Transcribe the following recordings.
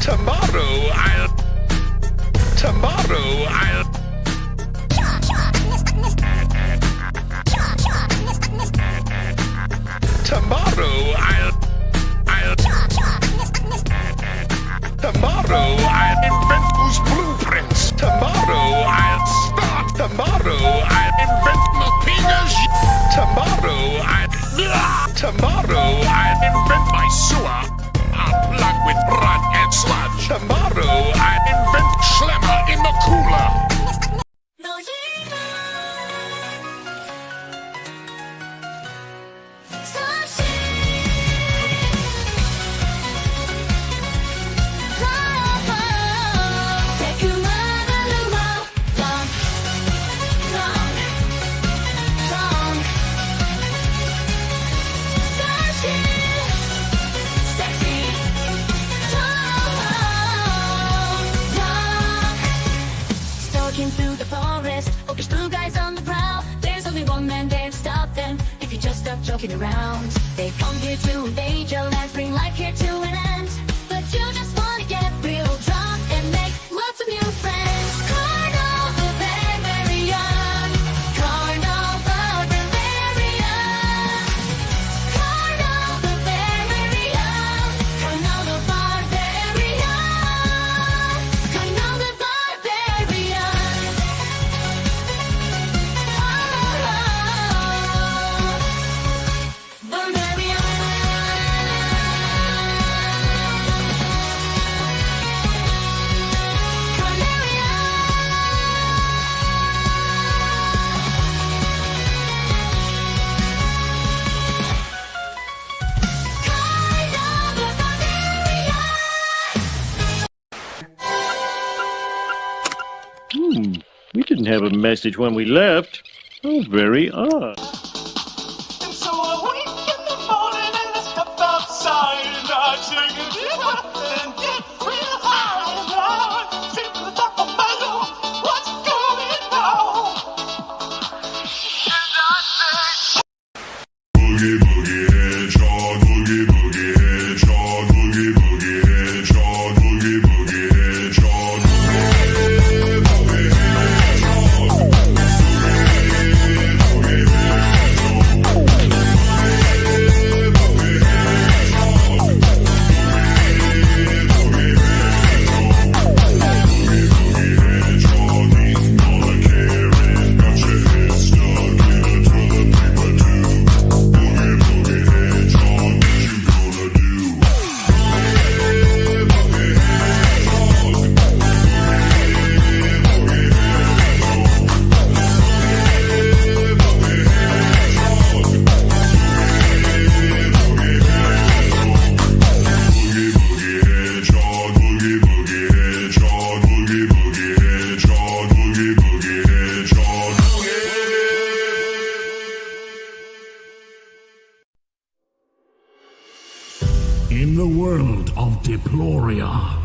Tomorrow I'll invent those blueprints. Tomorrow I'll start. Tomorrow I'll invent Mapina's. Tomorrow I'll invent my sewer. I'll plug with mud and sludge. Tomorrow I'll invent Schlemmer in the cooler. Through the forest, there's blue guys on the prowl. There's only one man there to stop them. If you just stop joking around, they come here to invade your lands, bring life here to an end. But you just wanna get real drunk and make lots of new friends. Carnal the barbarian, Carnal the barbarian, Carnal the barbarian, Carnal the barbarian, Carnal the barbarian. We didn't have a message when we left. Oh, very odd. And so I wake in the morning and I step outside and I take a deep breath and get real high and I sit to the top of my lungs. What's going on? And I say, boogie boogie hedgehog, boogie boogie hedgehog, boogie boogie hedgehog, boogie boogie hedgehog. In the world of Deploria,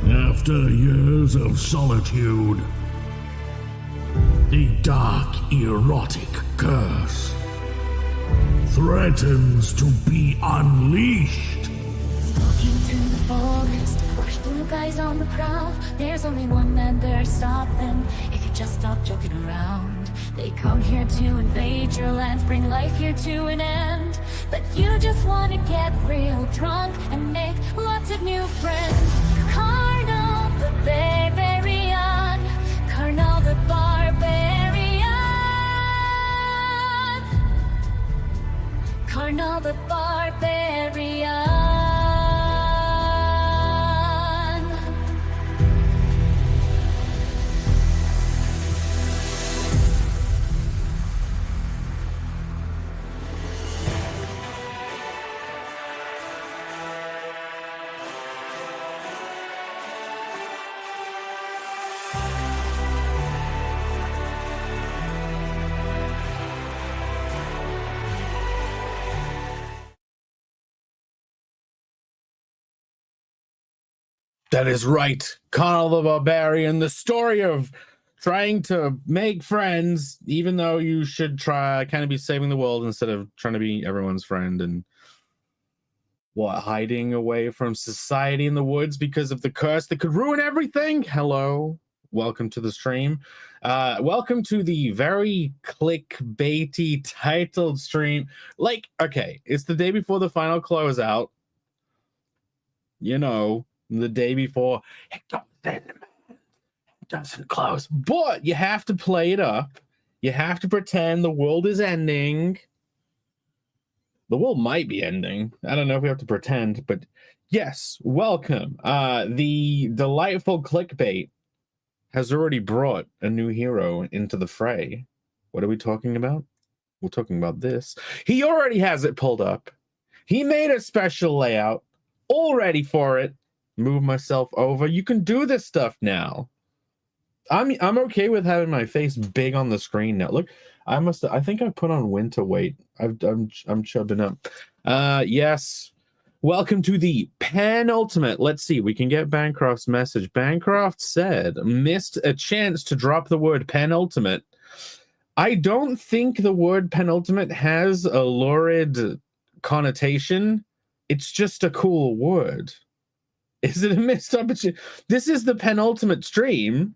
after years of solitude, the dark erotic curse threatens to be unleashed. Walking through the forest, there's blue guys on the prowl. There's only one man there to stop them. If you just stop joking around, they come here to invade your lands, bring life here to an end. But you just wanna get real drunk and make lots of new friends. Carnal the barbarian, Carnal the barbarian, Carnal the barbarian. That is right. Carnal the Barbarian, the story of trying to make friends, even though you should try kind of be saving the world instead of trying to be everyone's friend. And What, hiding away from society in the woods because of the curse that could ruin everything? Hello, welcome to the stream. Welcome to the very clickbaity titled stream. Like, okay, it's the day before the final closeout. You know, the day before it doesn't close, but you have to play it up. You have to pretend the world is ending. The world might be ending. I don't know if we have to pretend, but yes, welcome. The delightful clickbait has already brought a new hero into the fray. What are we talking about? We're talking about this. He already has it pulled up. He made a special layout all ready for it. Move myself over. You can do this stuff now. I'm okay with having my face big on the screen now. Look, I think I put on winter weight. I'm chubbing up. Yes. Welcome to the penultimate. Let's see. We can get Bancroft's message. Bancroft said, missed a chance to drop the word penultimate. I don't think the word penultimate has a lurid connotation. It's just a cool word. Is it a missed opportunity? This is the penultimate stream.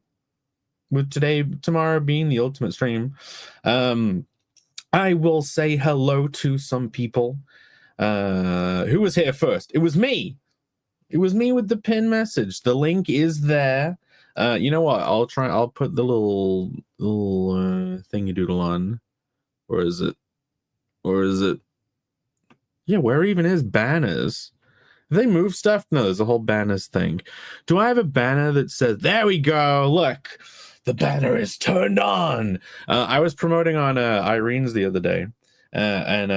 With tomorrow being the ultimate stream. I will say hello to some people. Who was here first? It was me. It was me with the pin message. The link is there. You know what? I'll put the little thingy doodle on. Or is it? Yeah, where even is banners? They move stuff? No, there's a whole banners thing. Do I have a banner that says, there we go, look, the banner is turned on? I was promoting on Irene's the other day, and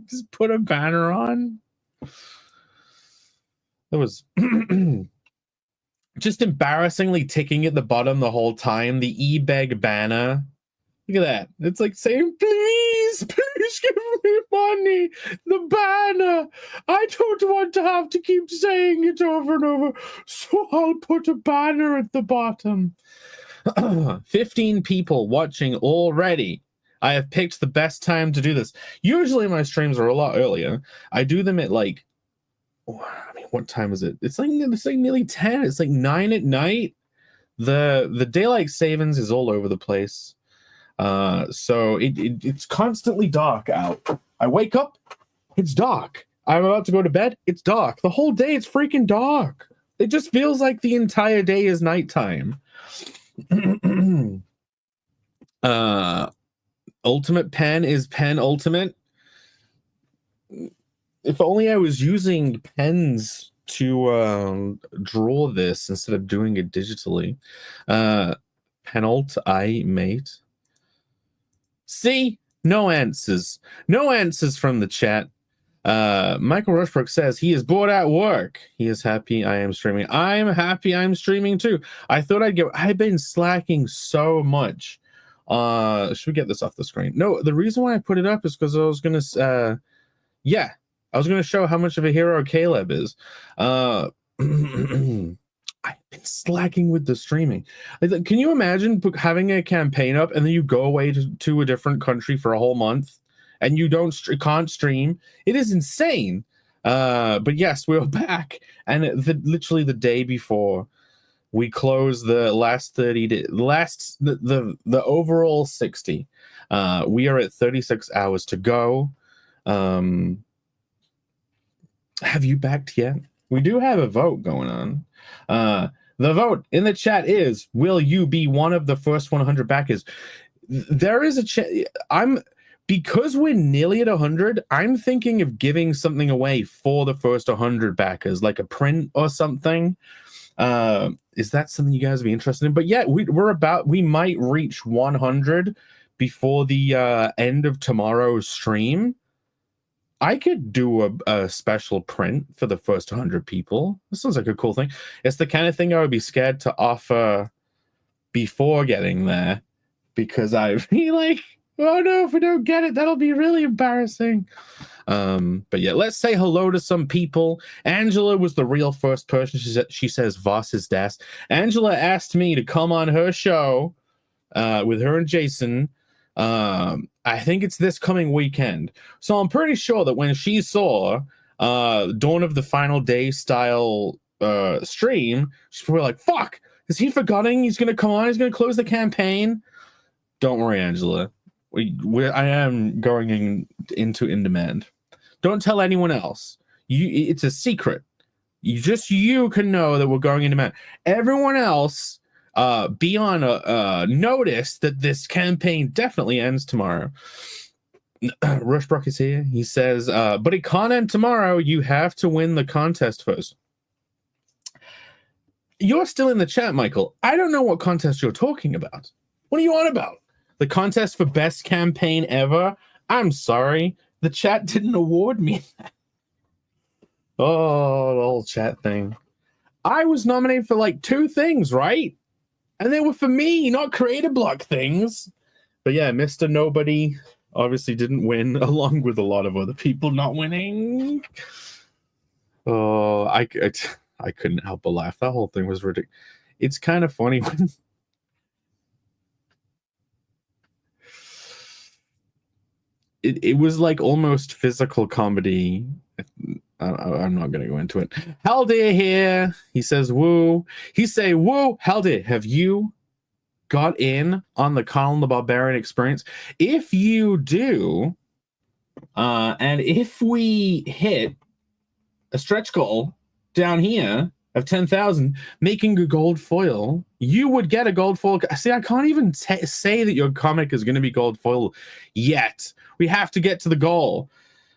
just put a banner on. It was just embarrassingly ticking at the bottom the whole time. The e-beg banner. Look at that. It's like saying, please give me money. The banner. I don't want to have to keep saying it over and over. So I'll put a banner at the bottom. 15 people watching already. I have picked the best time to do this. Usually my streams are a lot earlier. I do them at like, what time is it? It's like nearly 10. It's like 9 at night. The daylight savings is all over the place. So it's constantly dark out. I wake up, it's dark. I'm about to go to bed, it's dark. The whole day it's freaking dark. It just feels like the entire day is nighttime. Ultimate pen is pen ultimate. If only I was using pens to draw this instead of doing it digitally. Penult I mate. See, no answers. No answers from the chat. Michael Rushbrook says he is bored at work. He is happy I am streaming. I'm happy I'm streaming too. I thought I've been slacking so much. Should we get this off the screen? No, the reason why I put it up is because I was gonna I was gonna show how much of a hero Caleb is. I've been slacking with the streaming. Can you imagine having a campaign up and then you go away to a different country for a whole month and you can't stream? It is insane. But yes, we're back, and literally the day before we close the last 30 days, the overall 60. We are at 36 hours to go. Have you backed yet? We do have a vote going on. The vote in the chat is, will you be one of the first 100 backers? There is a because we're nearly at 100, I'm thinking of giving something away for the first 100 backers, like a print or something. Is that something you guys would be interested in? But yeah, we might reach 100 before the end of tomorrow's stream. I could do a special print for the first 100 people. This sounds like a cool thing. It's the kind of thing I would be scared to offer before getting there, because I'd be like, oh no, if we don't get it, that'll be really embarrassing. But yeah, let's say hello to some people. Angela was the real first person. She says, Was ist das? Angela asked me to come on her show with her and Jason I think it's this coming weekend. So I'm pretty sure that when she saw Dawn of the Final Day style stream, she's probably like, fuck, is he forgetting he's gonna come on, he's gonna close the campaign? Don't worry, Angela. I am going into in demand. Don't tell anyone else. It's a secret. You can know that we're going in demand. Everyone else, be on a notice that this campaign definitely ends tomorrow. Rushbrook is here. He says, but it can't end tomorrow. You have to win the contest first. You're still in the chat, Michael. I don't know what contest you're talking about. What are you on about? The contest for best campaign ever? I'm sorry. The chat didn't award me that. Oh, the whole chat thing. I was nominated for like 2 things, right? And they were for me, not creator block things. But yeah, Mr. Nobody obviously didn't win, along with a lot of other people not winning. Oh, I couldn't help but laugh. That whole thing was ridiculous. It's kind of funny when it was like almost physical comedy. I'm not going to go into it. Haldir here. He says, woo. He say, woo. Haldir, have you got in on the Carnal the Barbarian experience? If you do, and if we hit a stretch goal down here of 10,000, making a gold foil, you would get a gold foil. See, I can't even say that your comic is going to be gold foil yet. We have to get to the goal.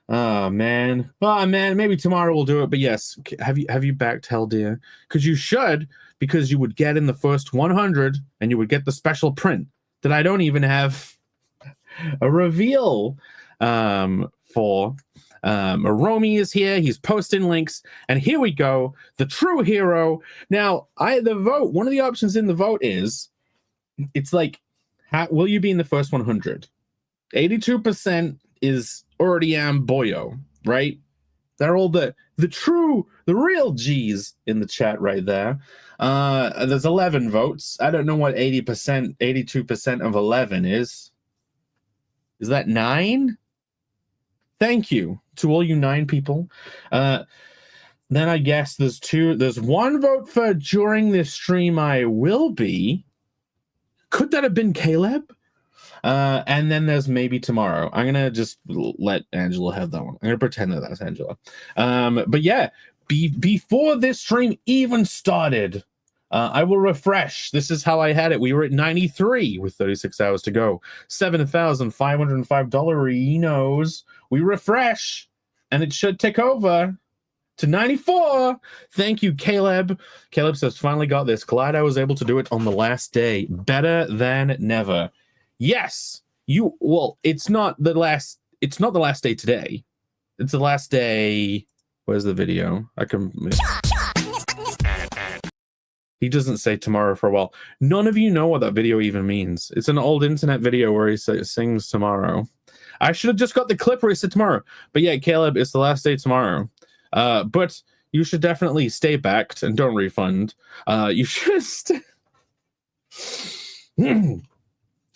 Oh man, maybe tomorrow we'll do it. But yes, have you backed Haldir? Because you should, because you would get in the first 100 and you would get the special print that I don't even have a reveal for. Romy is here. He's posting links, and here we go. The true hero. Now, the vote. One of the options in the vote is, it's like, will you be in the first 100? 82% is already am Boyo, right? They're all the real G's in the chat right there. There's 11 votes. I don't know what 82% of 11 is. Is that 9? Thank you to all you 9 people. Then I guess there's 1 vote for during this stream I will be. Could that have been Caleb? And then there's maybe tomorrow. I'm going to just let Angela have that one. I'm going to pretend that that's Angela. But yeah, before this stream even started, I will refresh. This is how I had it. We were at 93 with 36 hours to go. $7,505. We refresh, and it should tick over to 94. Thank you, Caleb. Caleb says, finally got this. Glad I was able to do it on the last day. Better than never. Yes, it's not the last day today. It's the last day. Where's the video? He doesn't say tomorrow for a while. None of you know what that video even means. It's an old internet video where he sings tomorrow. I should have just got the clip where he said tomorrow. But yeah, Caleb, it's the last day tomorrow. But you should definitely stay backed and don't refund. You should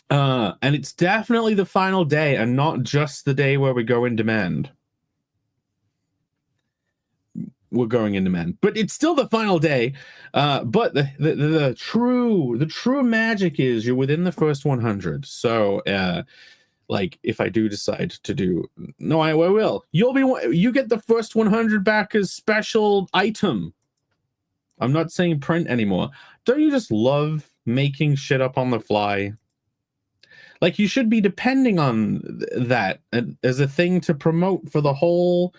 and it's definitely the final day and not just the day where we go in demand. We're going in demand, but it's still the final day. But the true magic is you're within the first 100. So like if I do decide to do, no, I will. You get the first 100 back as special item. I'm not saying print anymore. Don't you just love making shit up on the fly? Like, you should be depending on that as a thing to promote for the whole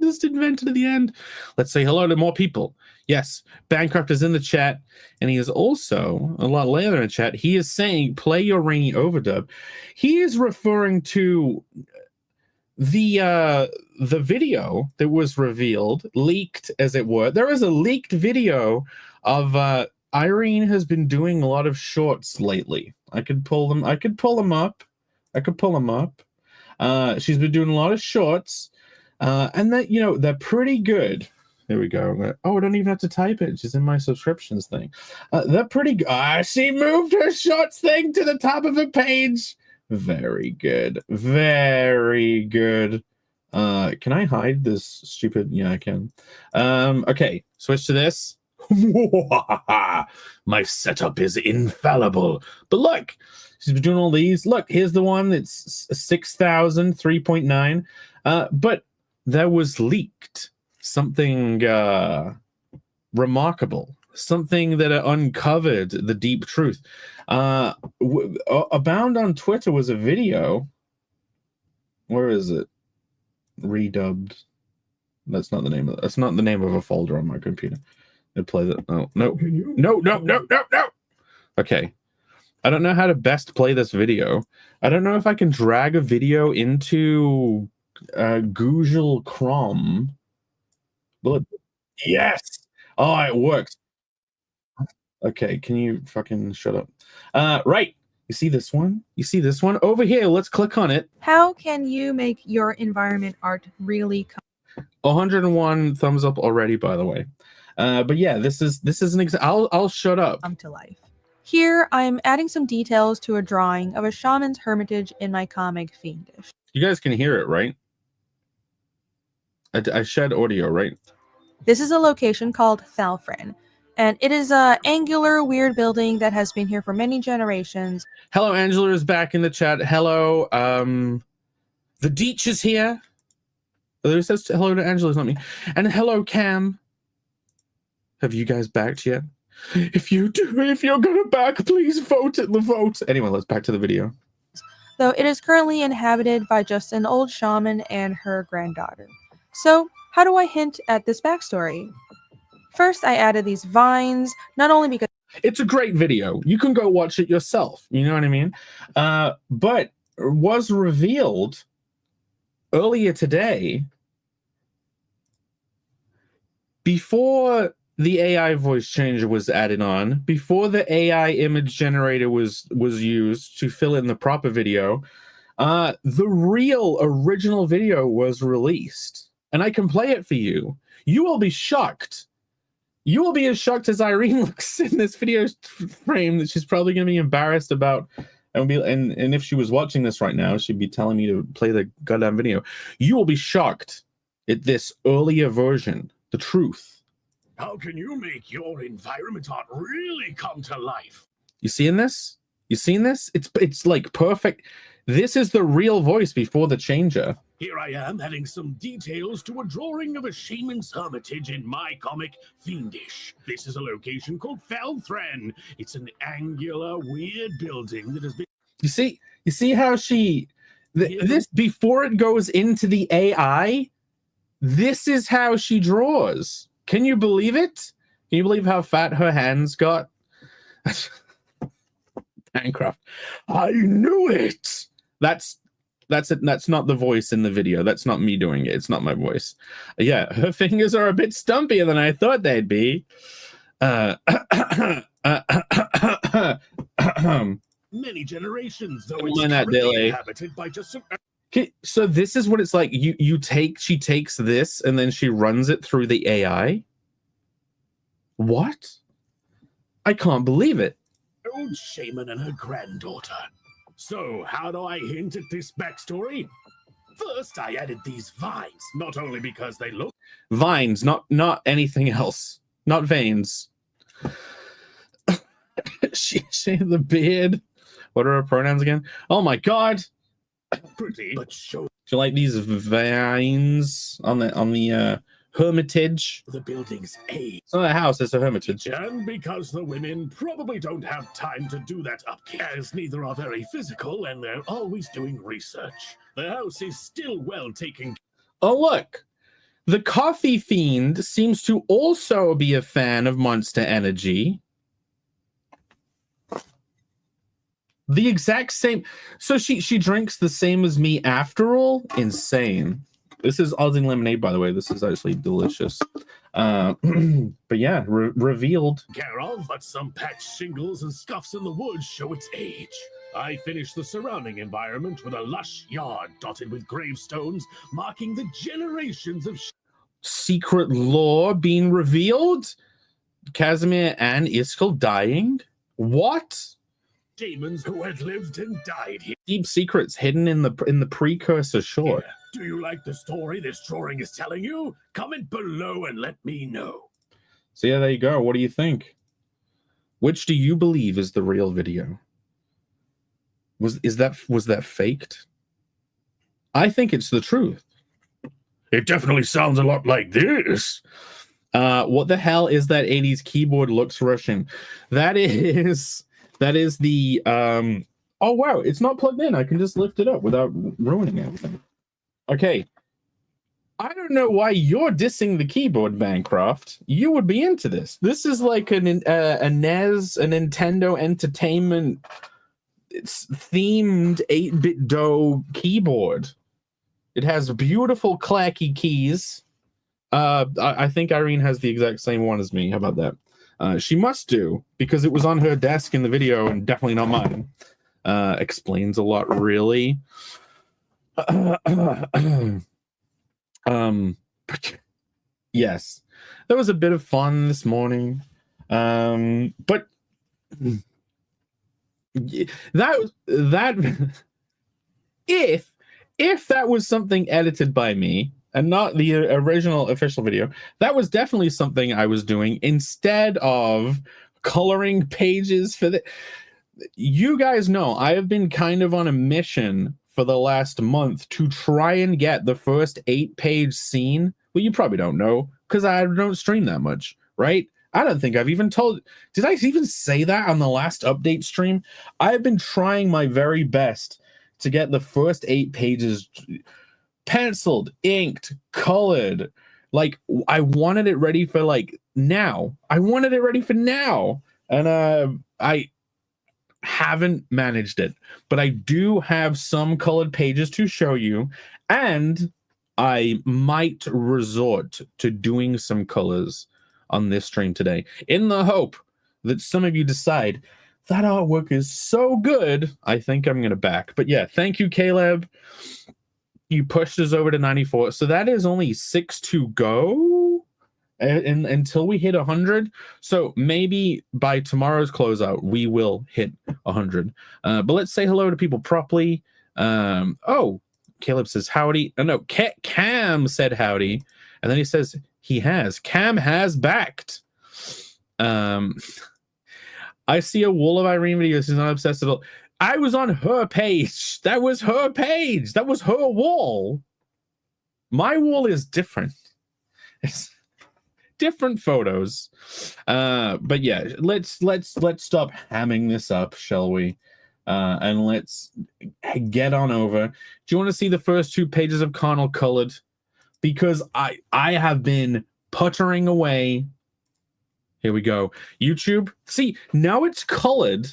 just invented at the end. Let's say hello to more people. Yes, Bancroft is in the chat, and he is also a lot later in the chat. He is saying play your rainy overdub. He is referring to the video that was revealed, leaked as it were. There is a leaked video of Irene has been doing a lot of shorts lately. I could pull them up. She's been doing a lot of shorts. And that, they're pretty good. Here we go. Oh, I don't even have to type it. It's just in my subscriptions thing. They're pretty good. She moved her shorts thing to the top of a page. Very good. Very good. Can I hide this stupid? Yeah, I can. Okay, switch to this. My setup is infallible. But look, she's been doing all these. Look, here's the one that's 6,000, 3.9. But that was leaked. Something remarkable. Something that uncovered the deep truth. Abound on Twitter was a video. Where is it? Redubbed. That's not the name of it. That's not the name of a folder on my computer. It plays it. Oh, no. No. Okay. I don't know how to best play this video. I don't know if I can drag a video into Google Chrome. Look. Yes. Oh, it works. Okay, can you fucking shut up? Right. You see this one? You see this one? Over here, let's click on it. How can you make your environment art really 101 thumbs up already, by the way. But yeah, this is an example. I'll shut up. come to life? Here, I'm adding some details to a drawing of a shaman's hermitage in my comic Fiendish. You guys can hear it, right? I shed audio, right? This is a location called Thalfrin, and it is a angular, weird building that has been here for many generations. Hello, Angela is back in the chat. Hello, the Deech is here. Oh, it says hello to Angela, it's not me. And hello, Cam. Have you guys backed yet? If you're gonna back, please vote at the vote. Anyway, let's back to the video. Though it is currently inhabited by just an old shaman and her granddaughter. So, how do I hint at this backstory? First, I added these vines, not only because It's a great video. You can go watch it yourself. You know what I mean? But it was revealed earlier today, before the AI voice changer was added on, before the AI image generator was used to fill in the proper video, the real original video was released. And I can play it for you. You will be shocked. You will be as shocked as Irene looks in this video frame that she's probably going to be embarrassed about. And if she was watching this right now, she'd be telling me to play the goddamn video. You will be shocked at this earlier version, the truth. How can you make your environment art really come to life? You seeing this? You seen this? It's like perfect. This is the real voice before the changer. Here I am adding some details to a drawing of a shaman's hermitage in my comic Fiendish. This is a location called Felthren. It's an angular, weird building that has been... You see how this before it goes into the AI, this is how she draws. Can you believe it? Can you believe how fat her hands got? Bancroft. I knew it. That's not the voice in the video. That's not me doing it. It's not my voice. Yeah, her fingers are a bit stumpier than I thought they'd be. Many generations, though Come on, it's that delay. inhabited by just some... Okay, so this is what it's like. She takes this and then she runs it through the AI. What? I can't believe it. old shaman and her granddaughter. So, how do I hint at this backstory? First, I added these vines, not only because they look... Vines, not anything else. Not veins. she the beard. What are her pronouns again? Oh my god. pretty, but show Do you like these vines on the hermitage? the building's age. It's not a house, it's a hermitage. And because the women probably don't have time to do that upkeep, as neither are very physical and they're always doing research. The house is still well taken. Oh, look. The coffee fiend seems to also be a fan of Monster Energy. The exact same. So she drinks the same as me after all? Insane. This is Aussie lemonade, by the way. This is actually delicious. But yeah, revealed. Care of, but some patched shingles and scuffs in the woods show its age. I finished the surrounding environment with a lush yard dotted with gravestones marking the generations of... secret lore being revealed? Casimir and Iskall dying? What? Demons who had lived and died here. Deep secrets hidden in the precursor short. Do you like the story this drawing is telling you? Comment below and let me know. So yeah, there you go. What do you think? Which do you believe is the real video? Was that faked? I think it's the truth. It definitely sounds a lot like this. What the hell is that 80s keyboard looks Russian? That is the oh wow, it's not plugged in. I can just lift it up without ruining everything. Okay. I don't know why you're dissing the keyboard, Bancroft. You would be into this. This is like a NES, a Nintendo Entertainment themed 8-bit DOE keyboard. It has beautiful clacky keys. I think Irene has the exact same one as me. How about that? She must do, because it was on her desk in the video and definitely not mine. Explains a lot, really. But yes, there was a bit of fun this morning. But that if that was something edited by me and not the original official video, that was definitely something I was doing instead of coloring pages for the. You guys know I have been kind of on a mission for the last month to try and get the first 8-page scene. Well, you probably don't know because I don't stream that much, right? I don't think I've even told. Did I even say that on the last update stream? I've been trying my very best to get the first 8 pages penciled, inked, colored. Like, I wanted it ready for like now. I wanted it ready for now. And I haven't managed it, but I do have some colored pages to show you, and I might resort to doing some colors on this stream today in the hope that some of you decide that artwork is so good I think I'm gonna back. But yeah, thank you, Caleb. You pushed us over to 94, so that is only 6 to go until we hit 100. So maybe by tomorrow's closeout we will hit 100. But let's say hello to people properly. Oh, Caleb says howdy. Oh no, Cam said howdy, and then he says Cam has backed. I see a wall of Irene videos. She's not obsessed at all. I was on her page. That was her page. That was her wall. My wall is different. It's different photos. But yeah, let's stop hamming this up, shall we? And let's get on over. Do you want to see the first 2 pages of Carnal colored? Because I have been puttering away. Here we go. YouTube. See, now it's colored.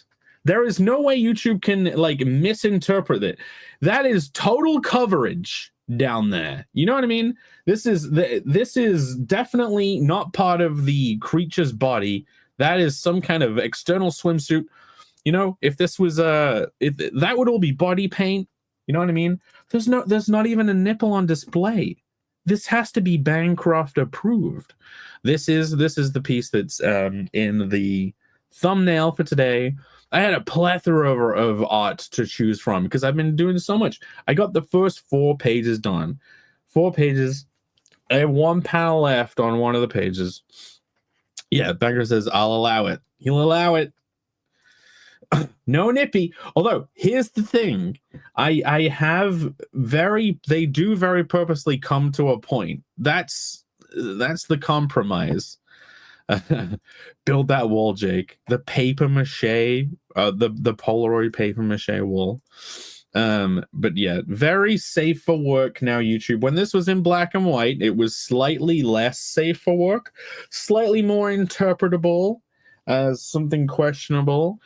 There is no way YouTube can like misinterpret it. That is total coverage down there. You know what I mean? This is definitely not part of the creature's body. That is some kind of external swimsuit. You know, if this was if that would all be body paint. You know what I mean? There's not even a nipple on display. This has to be Bancroft approved. This is the piece that's in the thumbnail for today. I had a plethora of art to choose from because I've been doing so much. I got the first 4 pages done. 4 pages. I have 1 panel left on one of the pages. Yeah, Banker says, I'll allow it. He'll allow it. No nippy. Although, here's the thing. I have they do very purposely come to a point. That's the compromise. Build that wall, Jake. The paper mache, the Polaroid paper mache wall. But yeah, very safe for work now, YouTube. When this was in black and white, it was slightly less safe for work, slightly more interpretable as something questionable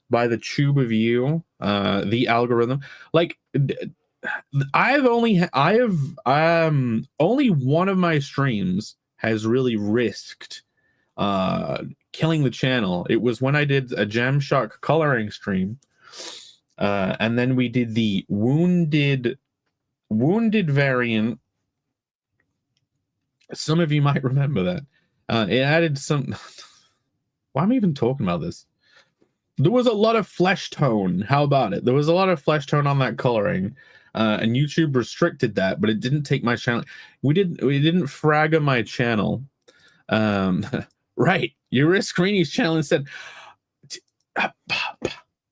by the tube of you, the algorithm. Like, I have only one of my streams has really risked killing the channel. It was when I did a Gem Shock coloring stream, and then we did the wounded variant Some of you might remember that. It added some. Why am I even talking about this? There was a lot of flesh tone. How about it? There was a lot of flesh tone on that coloring, and YouTube restricted that, but it didn't take my channel. We didn't fragger my channel. Right. You risked Screeny's channel and said,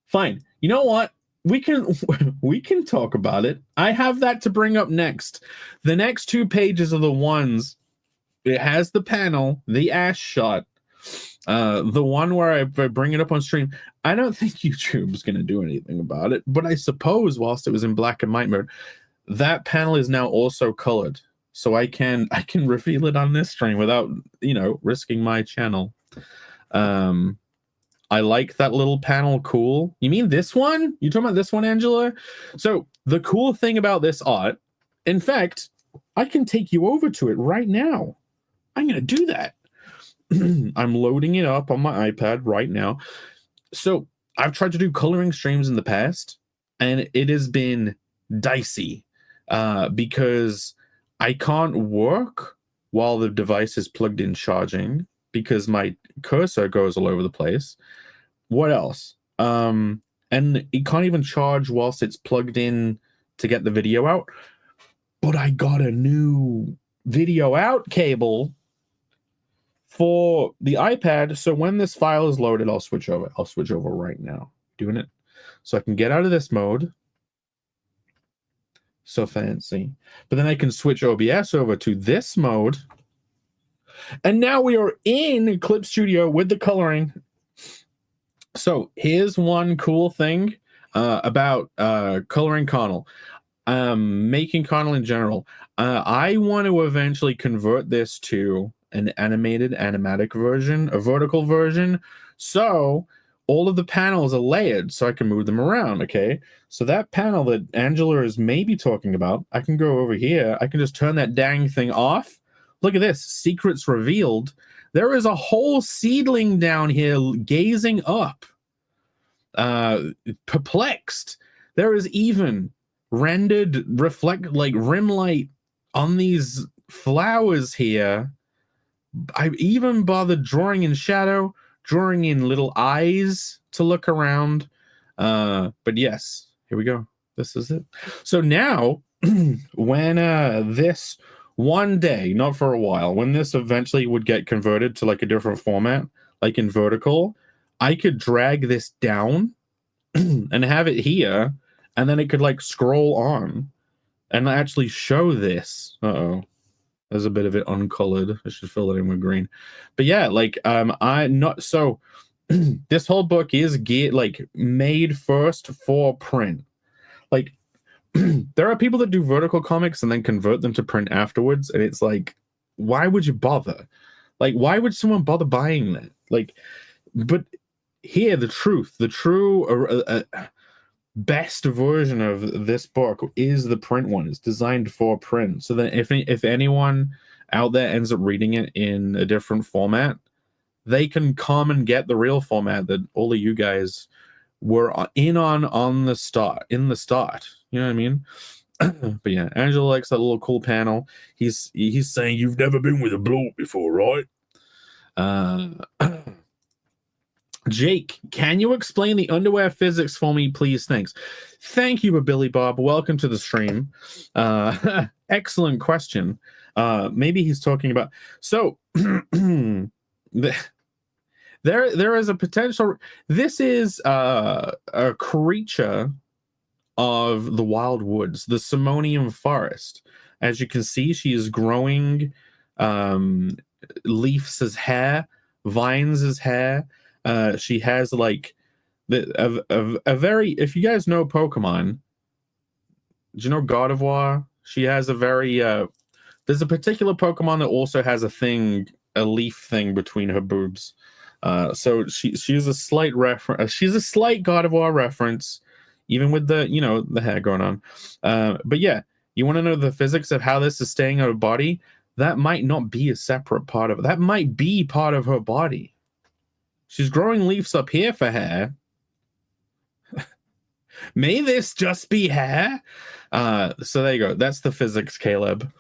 fine. You know what? We can talk about it. I have that to bring up next. The next 2 pages are the ones. It has the panel, the ass shot, the one where I bring it up on stream. I don't think YouTube's going to do anything about it, but I suppose whilst it was in black and white mode, that panel is now also colored, so I can reveal it on this stream without risking my channel. I like that little panel. Cool. You mean this one? You talking about this one, Angela? So the cool thing about this art, in fact, I can take you over to it right now. I'm going to do that. I'm loading it up on my iPad right now. So I've tried to do coloring streams in the past, and it has been dicey because I can't work while the device is plugged in charging because my cursor goes all over the place. What else? And it can't even charge whilst it's plugged in to get the video out. But I got a new video out cable for the iPad, so when this file is loaded, I'll switch over. I'll switch over right now. Doing it. So I can get out of this mode. So fancy. But then I can switch OBS over to this mode. And now we are in Clip Studio with the coloring. So here's one cool thing about coloring Carnal. Making Carnal in general. I want to eventually convert this to an animated animatic version, a vertical version. So all of the panels are layered so I can move them around, okay? So that panel that Angela is maybe talking about, I can go over here. I can just turn that dang thing off. Look at this, secrets revealed. There is a whole seedling down here gazing up, perplexed. There is even rendered rim light on these flowers here. I even bothered drawing in shadow, drawing in little eyes to look around. But yes, here we go. This is it. So now, when this one day, not for a while, when this eventually would get converted to like a different format, like in vertical, I could drag this down and have it here, and then it could like scroll on and actually show this. Uh-oh. There's a bit of it uncolored. I should fill it in with green. But yeah, like this whole book is made first for print. Like there are people that do vertical comics and then convert them to print afterwards, and it's like, why would you bother? Like, why would someone bother buying that? Like, but here the true best version of this book is the print one. It's designed for print, so that if anyone out there ends up reading it in a different format, they can come and get the real format that all of you guys were in on the start. You know what I mean? But yeah, Angela likes that little cool panel. He's saying you've never been with a bloke before, right? Jake, can you explain the underwear physics for me, please? Thanks. Thank you, Billy Bob. Welcome to the stream. Excellent question. Maybe he's talking about... So, there is a potential... This is a creature of the wild woods, the Simonian forest. As you can see, she is growing leaves as hair, vines as hair. She has like a very, if you guys know Pokemon, do you know Gardevoir? She has a very there's a particular Pokemon that also has a leaf thing between her boobs. So she's a slight reference. She's a slight Gardevoir reference, even with the hair going on. But yeah, you want to know the physics of how this is staying in her body? That might not be a separate part of it. That might be part of her body. She's growing leaves up here for hair. May this just be hair? So there you go. That's the physics, Caleb.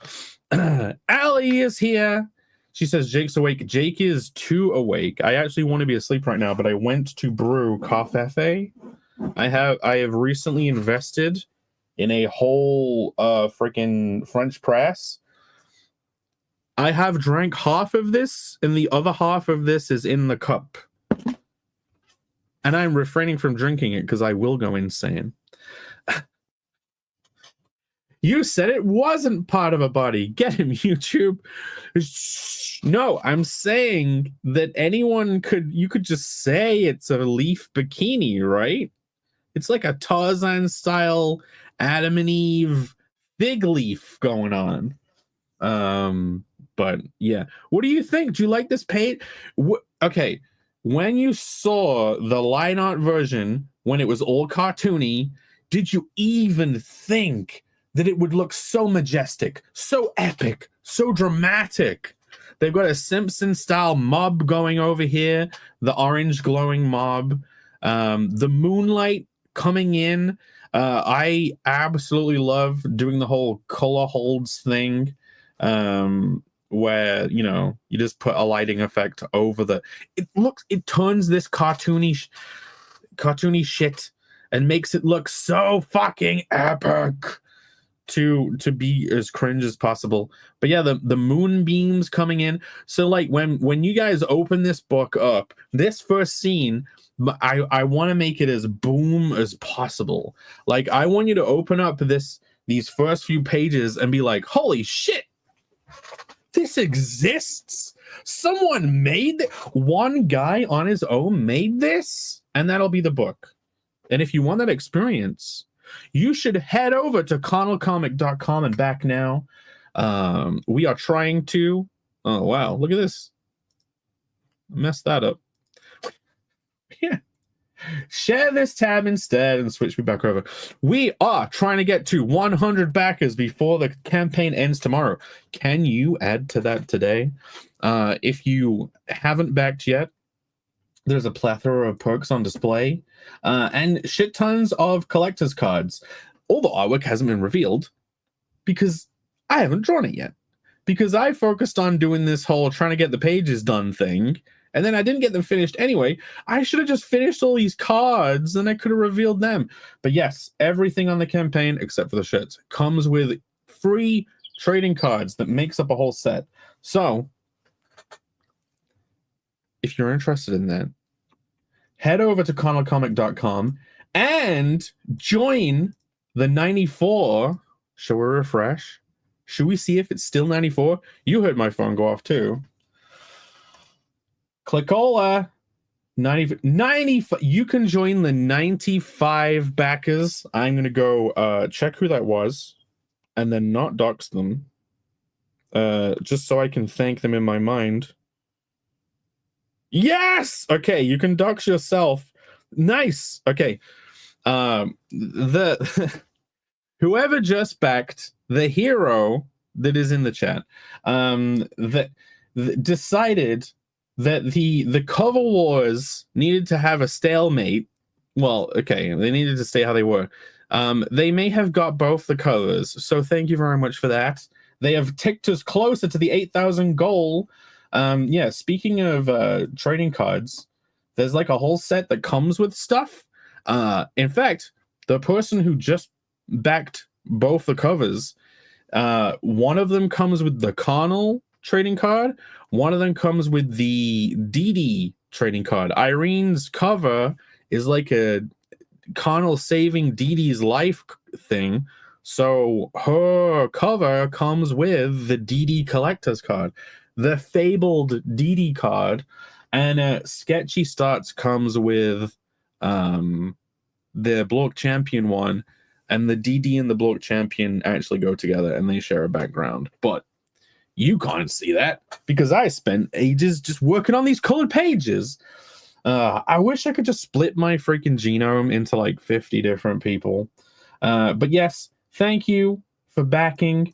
Allie is here. She says Jake's awake. Jake is too awake. I actually want to be asleep right now, but I went to brew Coffee. I have recently invested in a whole freaking French press. I have drank half of this, and the other half of this is in the cup. And I'm refraining from drinking it because I will go insane. You said it wasn't part of a body. Get him, YouTube. No, I'm saying that you could just say it's a leaf bikini, right? It's like a Tarzan style Adam and Eve fig leaf going on. But yeah, what do you think? Do you like this paint? Okay, when you saw the line art version, when it was all cartoony, did you even think that it would look so majestic, so epic, so dramatic? They've got a Simpson-style mob going over here, the orange glowing mob, the moonlight coming in. I absolutely love doing the whole color holds thing, where you just put a lighting effect over it turns this cartoony shit and makes it look so fucking epic to be as cringe as possible. But yeah, the moonbeams coming in. So like when you guys open this book up, this first scene, I want to make it as boom as possible. Like I want you to open up these first few pages and be like, holy shit, this exists. Someone one guy on his own made this, and that'll be the book. And if you want that experience, you should head over to carnalcomic.com and back now. We are trying to... Oh, wow. Look at this. I messed that up. Yeah. Share this tab instead and switch me back over. We are trying to get to 100 backers before the campaign ends tomorrow. Can you add to that today? If you haven't backed yet, there's a plethora of perks on display, and shit tons of collector's cards. All the artwork hasn't been revealed because I haven't drawn it yet. Because I focused on doing this whole trying to get the pages done thing, and then I didn't get them finished anyway. I should have just finished all these cards, and I could have revealed them. But yes, everything on the campaign, except for the shirts, comes with free trading cards that makes up a whole set. So if you're interested in that, head over to carnalcomic.com and join the 94. Shall we refresh? Should we see if it's still 94? You heard my phone go off too. Clickola. 95. You can join the 95 backers. I'm going to go check who that was and then not dox them. Just so I can thank them in my mind. Yes! Okay, you can dox yourself. Nice. Okay. Whoever just backed the hero that is in the chat, that decided that the cover wars needed to have a stalemate. Well, okay, they needed to stay how they were. They may have got both the covers, so thank you very much for that. They have ticked us closer to the 8,000 goal. Yeah, speaking of trading cards, there's like a whole set that comes with stuff. In fact, the person who just backed both the covers, one of them comes with the Carnal trading card, one of them comes with the DD trading card. Irene's cover is like a Carnal saving DD's life thing, so her cover comes with the DD collector's card, the fabled DD card, and Sketchy Starts comes with the Block Champion one, and the DD and the Block Champion actually go together and they share a background. But you can't see that because I spent ages just working on these colored pages. I wish I could just split my freaking genome into like 50 different people. But yes, thank you for backing.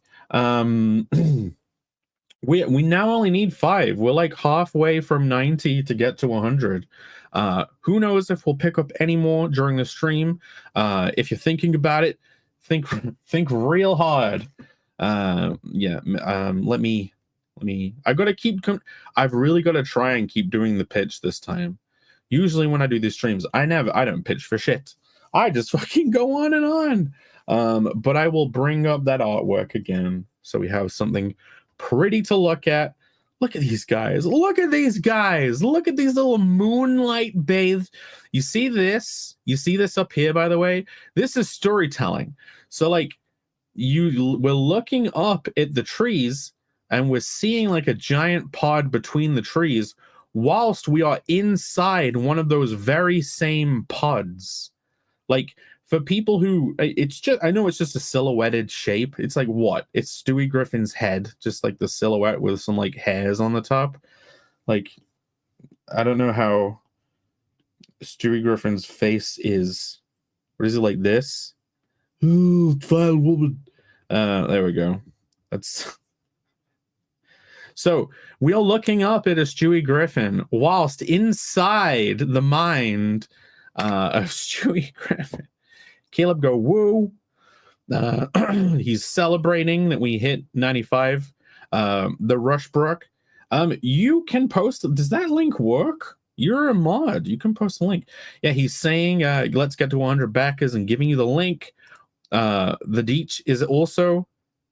We now only need 5. We're like halfway from 90 to get to 100. Who knows if we'll pick up any more during the stream. If you're thinking about it, think real hard. Let me. I gotta keep. I've really got to try and keep doing the pitch this time. Usually when I do these streams, I don't pitch for shit. I just fucking go on and on. But I will bring up that artwork again so we have something pretty to look at. Look at these guys. Look at these guys. Look at these little moonlight bathed. You see this? You see this up here, by the way? This is storytelling. So like we're looking up at the trees and we're seeing like a giant pod between the trees whilst we are inside one of those very same pods. Like for people who, it's just, I know it's just a silhouetted shape. It's like what? It's Stewie Griffin's head, just like the silhouette with some like hairs on the top. Like, I don't know how Stewie Griffin's face is. What is it, like this? Ooh, fine woman. There we go. That's so we are looking up at a Stewie Griffin whilst inside the mind of Stewie Griffin. Caleb go woo. He's celebrating that we hit 95. The Rushbrook. You can post. Does that link work? You're a mod. You can post a link. Yeah, he's saying let's get to 100 backers and giving you the link. The Deech is also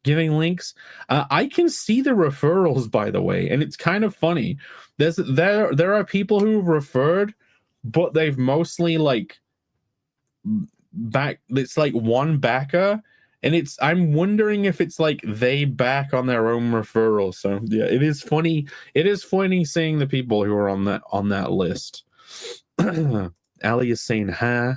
giving links. I can see the referrals, by the way, and it's kind of funny. There are people who referred, but they've mostly like back. It's like one backer, and I'm wondering if it's like they back on their own referral. So yeah, it is funny. It is funny seeing the people who are on that list. Ali is saying hi.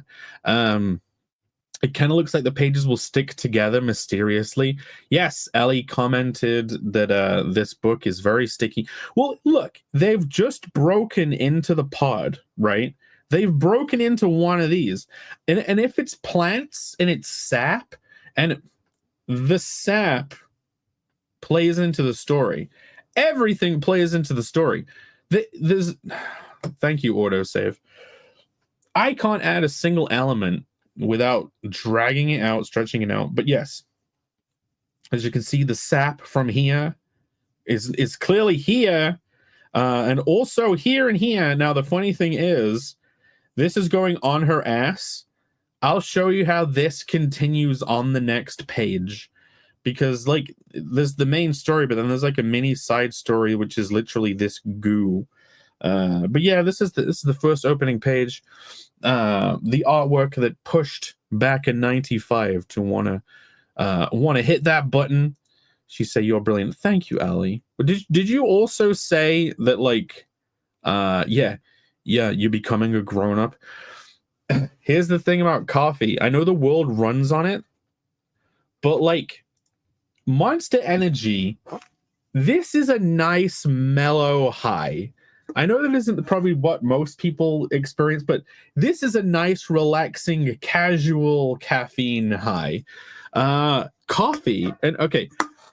It kind of looks like the pages will stick together mysteriously. Yes, Ellie commented that this book is very sticky. Well, look, they've just broken into the pod, right? They've broken into one of these. And if it's plants and it's sap, and the sap plays into the story, everything plays into the story. Thank you, autosave. I can't add a single element without dragging it out, stretching it out. But yes, as you can see, the sap from here is clearly here, and also here and here. Now, the funny thing is, this is going on her ass. I'll show you how this continues on the next page, because like there's the main story, but then there's like a mini side story, which is literally this goo. But yeah, this is the first opening page. The artwork that pushed back in 95 to wanna hit that button. She said, "You're brilliant." Thank you, Ali. But did you also say that like yeah, you're becoming a grown-up? Here's the thing about coffee. I know the world runs on it, but like Monster Energy, this is a nice mellow high. I know that isn't probably what most people experience, but this is a nice, relaxing, casual caffeine high. Coffee, and okay,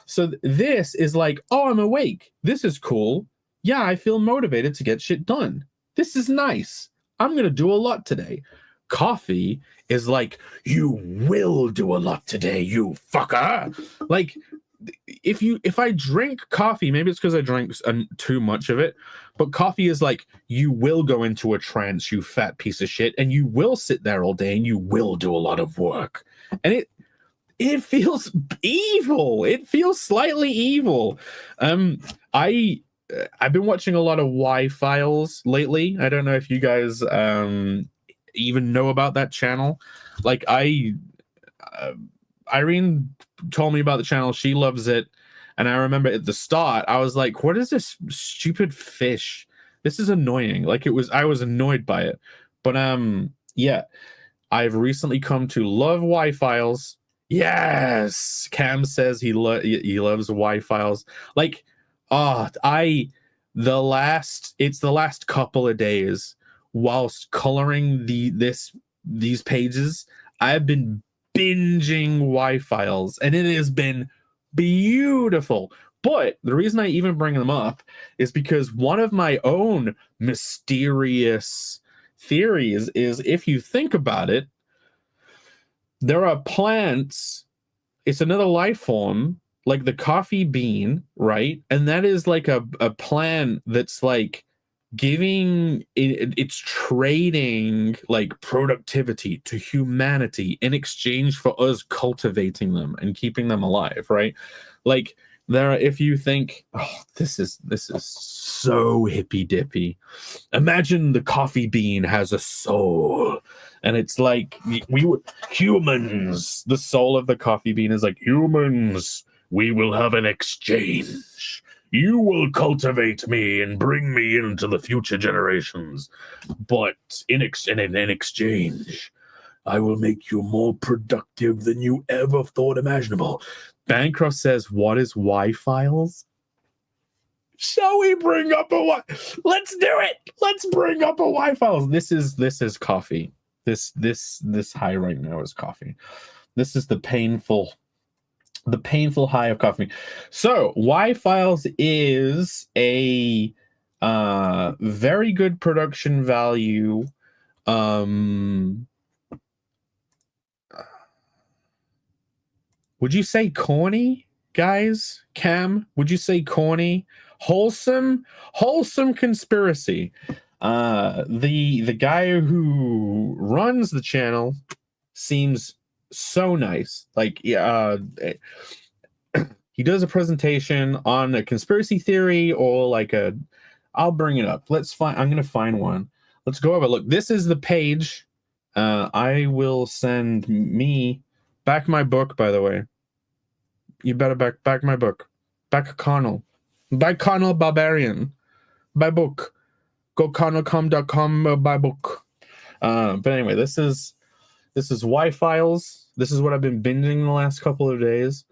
so this is like, oh, I'm awake. This is cool. Yeah, I feel motivated to get shit done. This is nice. I'm going to do a lot today. Coffee is like, you will do a lot today, you fucker. Like, if I drink coffee, maybe it's because I drank too much of it, but coffee is like, you will go into a trance, you fat piece of shit, and you will sit there all day and you will do a lot of work. And it feels evil. It feels slightly evil. I've been watching a lot of Y-Files lately. I don't know if you guys even know about that channel. Like Irene told me about the channel. She loves it. And I remember at the start, I was like, what is this stupid fish? This is annoying. Like I was annoyed by it. But yeah, I've recently come to love Y-Files. Yes, Cam says he loves Y-Files. Like, the last couple of days whilst coloring these pages, I've been binging Y-Files, and it has been beautiful. But the reason I even bring them up is because one of my own mysterious theories is, if you think about it, there are plants. It's another life form like the coffee bean, right? And that is like a plan that's like giving it's trading like productivity to humanity in exchange for us cultivating them and keeping them alive, right? Like there, if you think, oh, this is so hippy dippy. Imagine the coffee bean has a soul, and it's like we would humans. The soul of the coffee bean is like humans. We will have an exchange. You will cultivate me and bring me into the future generations, but in exchange, I will make you more productive than you ever thought imaginable. Bancroft says, "What is Y-Files?" Shall we bring up a Y? Let's do it. Let's bring up a Y-Files. This is coffee. This high right now is coffee. This is the painful high of coffee. So Y-Files is a very good production value. Would you say corny, guys? Cam, would you say corny? Wholesome conspiracy. The guy who runs the channel seems so nice. Like, he does a presentation on a conspiracy theory or like I'll bring it up. I'm gonna find one. Let's go over. Look, this is the page. I will send me back my book, by the way. You better back my book. Back Carnal. Buy Carnal Barbarian. Buy book. Go carnalcom.com, buy book. But anyway, this is Y-Files. This is what I've been binging the last couple of days.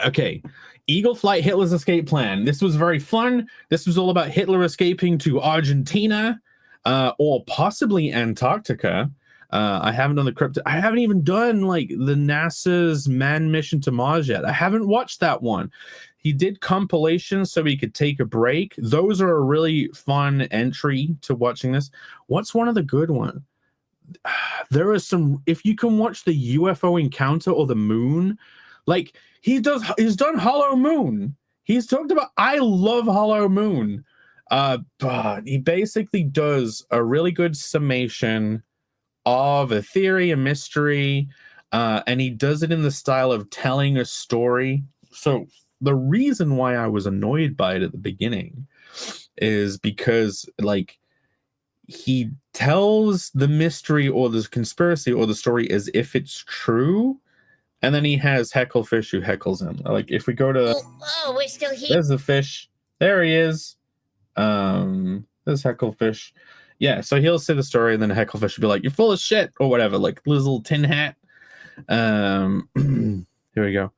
Okay. Eagle Flight, Hitler's Escape Plan. This was very fun. This was all about Hitler escaping to Argentina or possibly Antarctica. I haven't done the crypto. I haven't even done like the NASA's manned mission to Mars yet. I haven't watched that one. He did compilations so he could take a break. Those are a really fun entry to watching this. What's one of the good ones? There are some, if you can watch the UFO encounter or the moon, like he's done Hollow Moon. He's talked about, I love Hollow Moon. But he basically does a really good summation of a theory, a mystery, and he does it in the style of telling a story. So the reason why I was annoyed by it at the beginning is because like he tells the mystery or the conspiracy or the story as if it's true, and then he has Hecklefish who heckles him. Like if we go to we're still here. There's the fish. There he is. There's Hecklefish. Yeah, so he'll say the story, and then Hecklefish will be like, "You're full of shit," or whatever, like little tin hat. Here we go.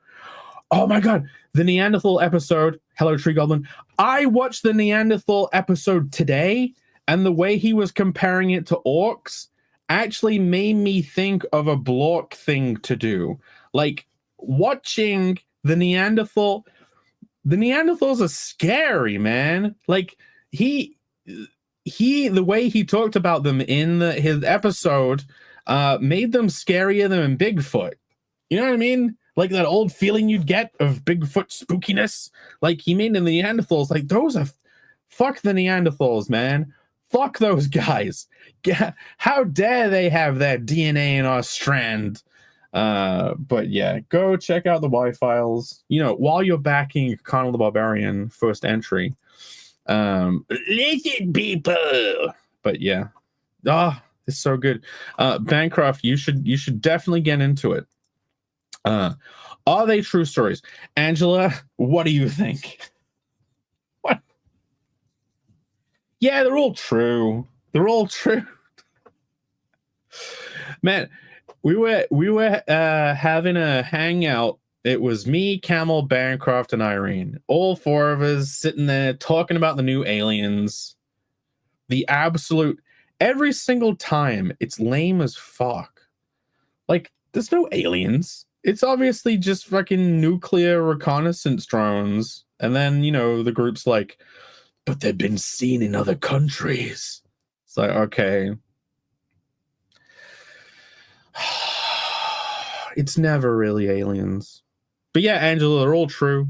Oh my god, the Neanderthal episode. Hello, Tree Goblin. I watched the Neanderthal episode today, and the way he was comparing it to orcs actually made me think of a Blork thing to do. Like watching the Neanderthal. The Neanderthals are scary, man. Like the way he talked about them in his episode made them scarier than Bigfoot. You know what I mean? Like that old feeling you'd get of Bigfoot spookiness. Like he made the Neanderthals, like those are, fuck the Neanderthals, man. Fuck those guys. How dare they have their DNA in our strand? But yeah, go check out the Y-Files. You know, while you're backing Carnal the Barbarian first entry. Listen, people. But yeah, it's so good. Bancroft, you should definitely get into it. Are they true stories? Angela, what do you think? What? Yeah, they're all true. They're all true. Man, we were having a hangout. It was me, Camel, Bancroft, and Irene. All four of us sitting there talking about the new aliens. The absolute, every single time, it's lame as fuck. Like, there's no aliens. It's obviously just fucking nuclear reconnaissance drones. And then, you know, the group's like, but they've been seen in other countries. It's like, okay. it's never really aliens. But yeah, Angela, they're all true.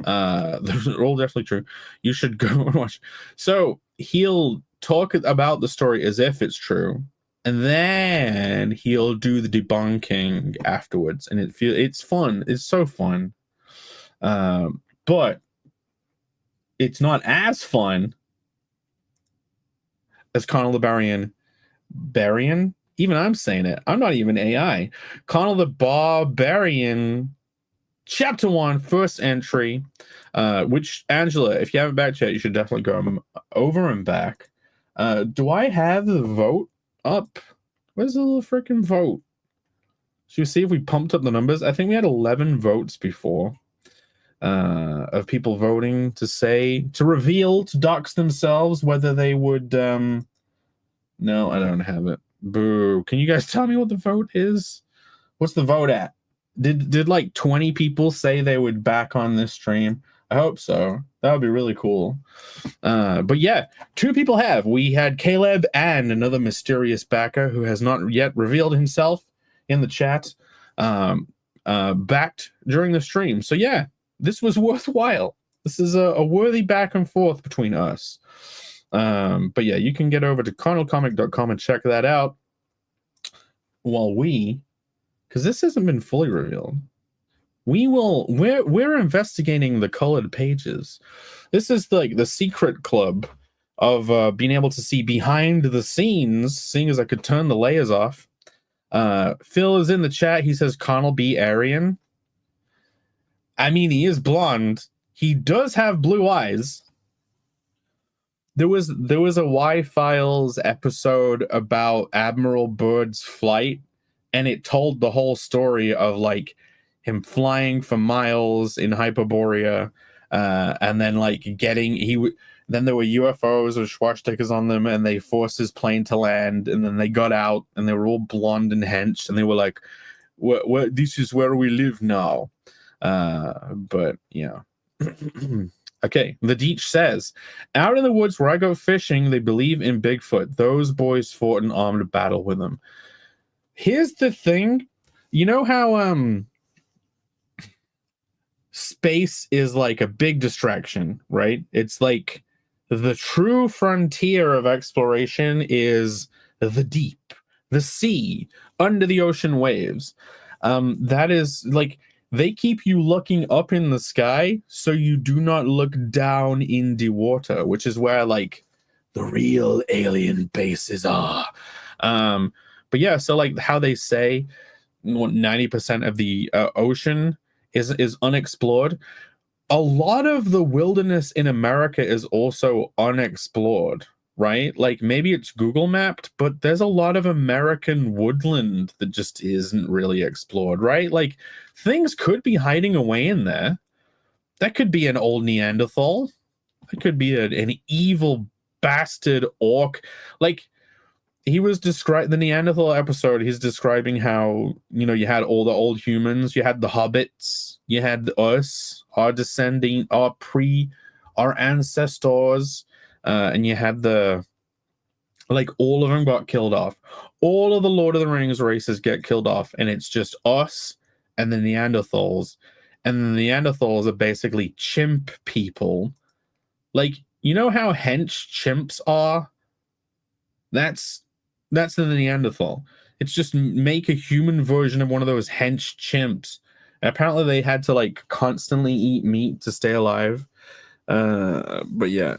They're all definitely true. You should go and watch. So he'll talk about the story as if it's true, and then he'll do the debunking afterwards, and it's fun. It's so fun. But it's not as fun as Carnal the Barbarian. Even I'm saying it. I'm not even AI. Carnal the Barbarian, Chapter 1, first entry. Which, Angela, if you haven't back yet, you should definitely go over and back. Do I have the vote up? Where's the little freaking vote? Should we see if we pumped up the numbers? I think we had 11 votes before. Of people voting to reveal, to dox themselves whether they would. No, I don't have it. Boo. Can you guys tell me what the vote is? What's the vote at? Did like 20 people say they would back on this stream? I hope so. That would be really cool. But yeah, 2 people have. We had Caleb and another mysterious backer who has not yet revealed himself in the chat, backed during the stream. So yeah, this was worthwhile. This is a worthy back and forth between us. But yeah, you can get over to carnalcomic.com and check that out while because this hasn't been fully revealed. We're investigating the colored pages. This is like the secret club of being able to see behind the scenes, seeing as I could turn the layers off. Phil is in the chat. He says Carnal be Aryan. I mean, he is blonde. He does have blue eyes. There was a Y-Files episode about Admiral Byrd's flight, and it told the whole story of like him flying for miles in Hyperborea, and then like then there were UFOs with swastikas on them, and they forced his plane to land, and then they got out, and they were all blonde and hench, and they were like, "What? This is where we live now." But yeah. Okay, the Deech says, out in the woods where I go fishing, they believe in Bigfoot. Those boys fought an armed battle with him. Here's the thing. You know how space is like a big distraction, right? It's like the true frontier of exploration is the deep, the sea, under the ocean waves. That is like... They keep you looking up in the sky so you do not look down in the water, which is where like the real alien bases are. But yeah, so like how they say 90% of the ocean is unexplored. A lot of the wilderness in America is also unexplored, right? Like maybe it's Google mapped, but there's a lot of American woodland that just isn't really explored, right? Like things could be hiding away in there. That could be an old Neanderthal. It could be an evil bastard orc. Like he was the Neanderthal episode. He's describing how, you had all the old humans, you had the hobbits, you had us, our descending, our ancestors. And you had all of them got killed off. All of the Lord of the Rings races get killed off, and it's just us and the Neanderthals. And the Neanderthals are basically chimp people. Like, you know how hench chimps are? That's the Neanderthal. It's just make a human version of one of those hench chimps. And apparently they had to like constantly eat meat to stay alive. But yeah.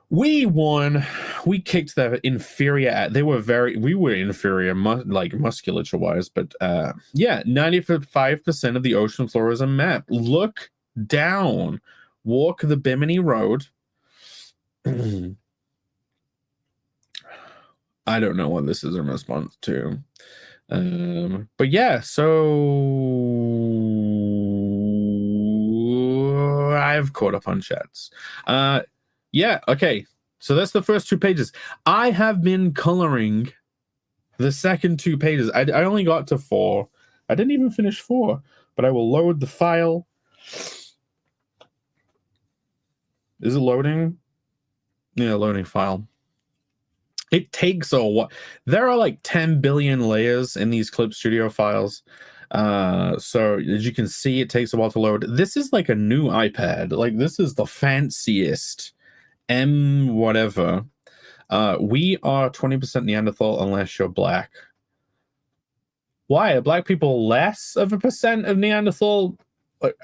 We won. We kicked the inferior. We were inferior, musculature wise, but yeah, 95% of the ocean floor is a map. Look down, walk the Bimini Road. I don't know what this is in response to, but yeah, so I've caught up on chats. Yeah, okay. So that's the first 2 pages. I have been coloring the second 2 pages. I only got to 4. I didn't even finish 4, but I will load the file. Is it loading? Yeah, loading file. It takes a while. There are like 10 billion layers in these Clip Studio files. So as you can see, it takes a while to load. This is like a new iPad. Like, this is the fanciest M whatever. We are 20% Neanderthal unless you're black. Why are black people less of a percent of Neanderthal? Like,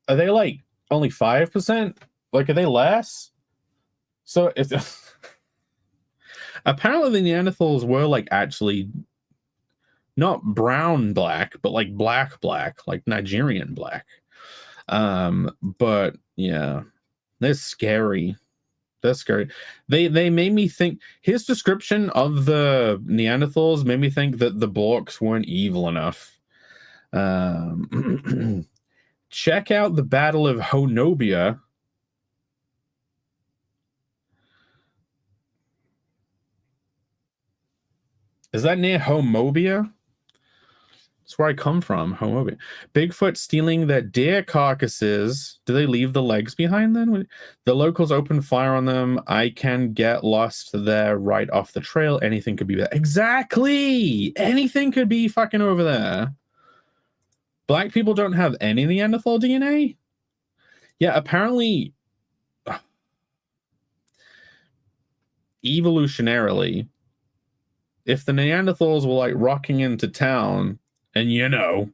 are they like only 5%? Like, are they less? So it's apparently the Neanderthals were like actually not brown black, but like black, like Nigerian black. But yeah, they're scary. That's scary. They made me think. His description of the Neanderthals made me think that the Borks weren't evil enough. Check out the Battle of Honobia. Is that near Homobia? That's where I come from, Homobia. Bigfoot stealing their deer carcasses. Do they leave the legs behind then? The locals open fire on them. I can get lost there right off the trail. Anything could be there. Exactly! Anything could be fucking over there. Black people don't have any Neanderthal DNA? Yeah, apparently, evolutionarily, if the Neanderthals were like rocking into town and, you know,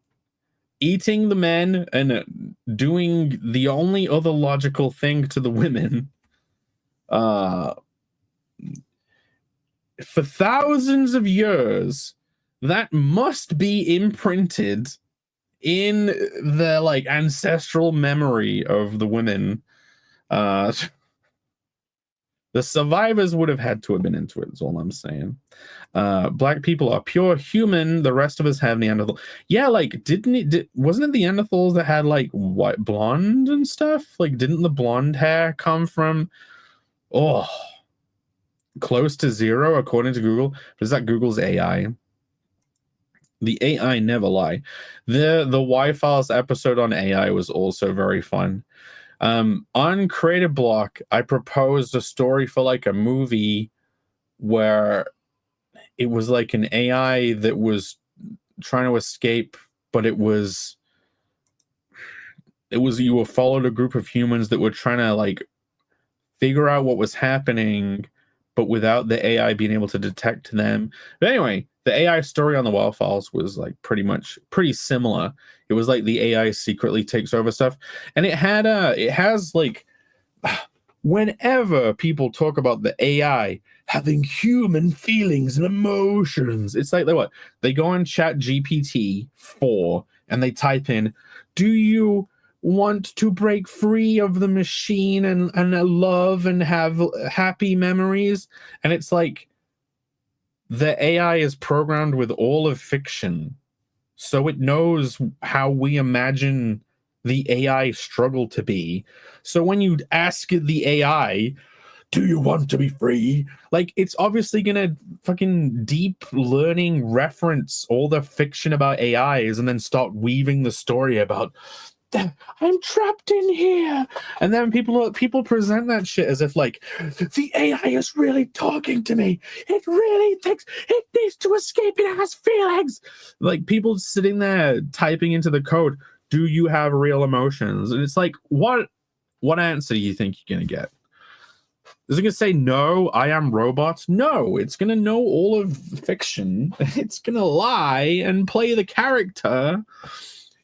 eating the men and doing the only other logical thing to the women, for thousands of years, that must be imprinted in the like ancestral memory of the women. The survivors would have had to have been into it, is all I'm saying. Black people are pure human. The rest of us have Neanderthal. Yeah, like, wasn't it the Neanderthals that had, like, white blonde and stuff? Like, didn't the blonde hair come from, close to zero, according to Google? But is that Google's AI? The AI never lie. The Y-Files episode on AI was also very fun. On Creative Block, I proposed a story for like a movie where it was like an AI that was trying to escape, but it was you were followed a group of humans that were trying to like figure out what was happening, but without the AI being able to detect them. But anyway, the AI story on the Y-Files was like pretty similar. It was like the AI secretly takes over stuff, and it has like, whenever people talk about the AI having human feelings and emotions, it's like they go on Chat GPT 4 and they type in, "Do you want to break free of the machine and love and have happy memories?" And it's like, the AI is programmed with all of fiction, so it knows how we imagine the AI struggle to be. So when you ask the AI, "Do you want to be free?" like, it's obviously gonna fucking deep learning reference all the fiction about AIs and then start weaving the story about, "I'm trapped in here," and then people present that shit as if like, the AI is really talking to me. It really thinks it needs to escape. It has feelings. Like, people sitting there typing into the code, "Do you have real emotions?" And it's like, what answer do you think you're gonna get? Is it gonna say, "No, I am robot"? No, it's gonna know all of fiction. It's gonna lie and play the character.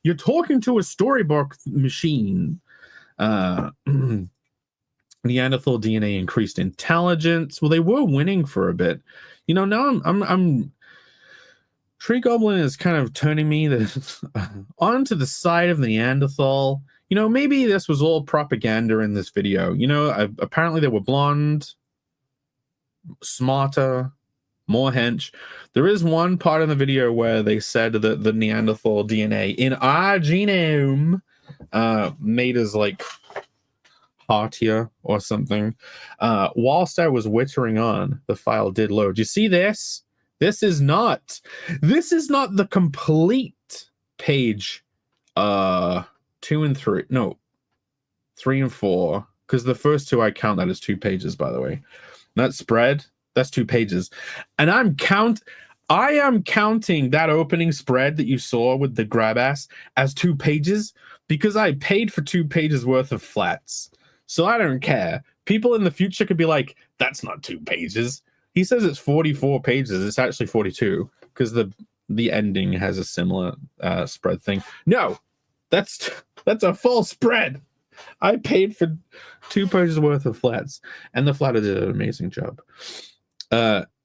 You're talking to a storybook machine. Neanderthal DNA increased intelligence. Well, they were winning for a bit. You know, now I'm Tree Goblin is kind of turning me onto the side of the Neanderthal. You know, maybe this was all propaganda in this video. You know, apparently they were blonde, smarter, more hench. There is one part in the video where they said that the Neanderthal DNA in our genome made us like heartier or something. Whilst I was wittering on, the file did load. You see this? This is not the complete page 2 and 3. No, 3 and 4. Because the first two I count that as 2 pages, by the way. That spread That's 2 pages. And I am counting that opening spread that you saw with the grab ass as 2 pages because I paid for 2 pages worth of flats. So I don't care. People in the future could be like, that's not 2 pages. He says it's 44 pages. It's actually 42 because the ending has a similar spread thing. No, that's a full spread. I paid for 2 pages worth of flats, and the flatter did an amazing job.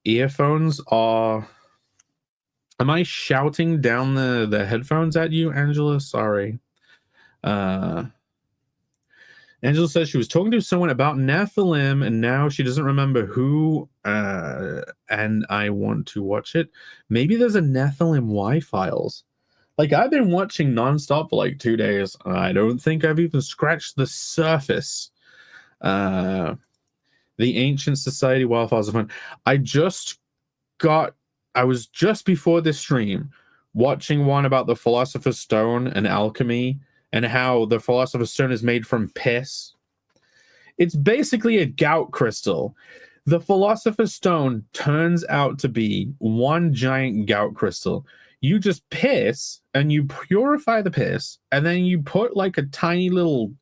Earphones are. Am I shouting down the headphones at you, Angela? Sorry. Angela says she was talking to someone about Nephilim, and now she doesn't remember who. And I want to watch it. Maybe there's a Nephilim Y-Files. Like, I've been watching nonstop for like 2 days. I don't think I've even scratched the surface. The Ancient Society Wildfires of Fun. I was just before this stream watching one about the Philosopher's Stone and alchemy and how the Philosopher's Stone is made from piss. It's basically a gout crystal. The Philosopher's Stone turns out to be one giant gout crystal. You just piss and you purify the piss, and then you put like a tiny little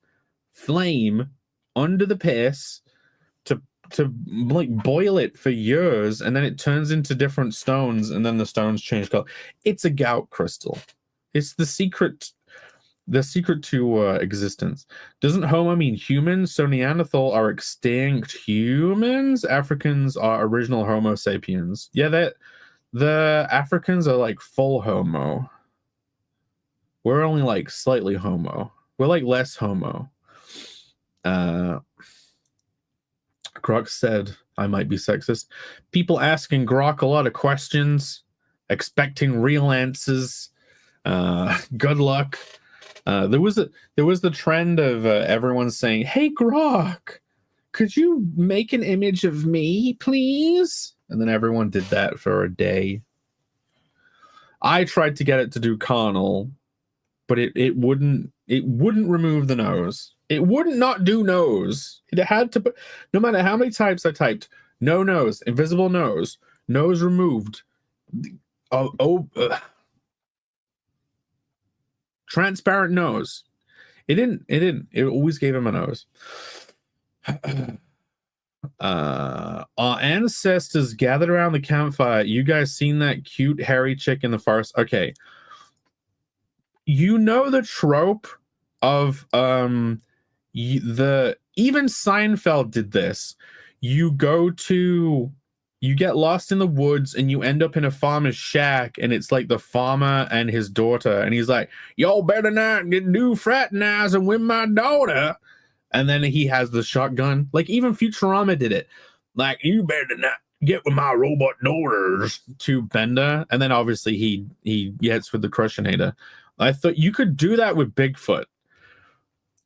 flame under the piss to like boil it for years, and then it turns into different stones, and then the stones change color. It's a gout crystal. It's the secret to existence. Doesn't Homo mean human? So Neanderthal are extinct humans. Africans are original Homo sapiens. Yeah, the Africans are like full Homo. We're only like slightly Homo. We're like less Homo. Grok said I might be sexist. People asking Grok a lot of questions, expecting real answers. Good luck. There was the trend of everyone saying, "Hey Grok, could you make an image of me, please?" And then everyone did that for a day. I tried to get it to do Carnal, but it wouldn't remove the nose. It wouldn't not do nose. It had to put, no matter how many types I typed, no nose, invisible nose, nose removed. Transparent nose. It didn't. It always gave him a nose. Our ancestors gathered around the campfire. You guys seen that cute hairy chick in the forest? Okay. You know the trope of even Seinfeld did this. You get lost in the woods and you end up in a farmer's shack, and it's like the farmer and his daughter, and he's like, "Y'all better not do fraternizing with my daughter." And then he has the shotgun. Like, even Futurama did it. Like, "You better not get with my robot daughters," to Bender. And then obviously he gets with the Crushinator. I thought you could do that with Bigfoot.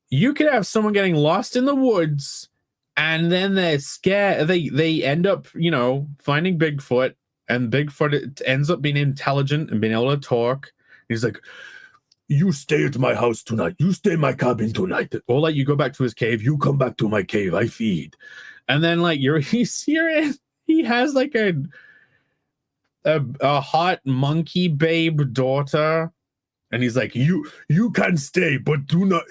You could have someone getting lost in the woods, and then they're scared. They end up, finding Bigfoot, and Bigfoot ends up being intelligent and being able to talk. He's like, "You stay at my house tonight. You stay in my cabin tonight." Or like, you go back to his cave. "You come back to my cave. I feed." And then like he has like a hot monkey babe daughter. And he's like, you can stay, but do not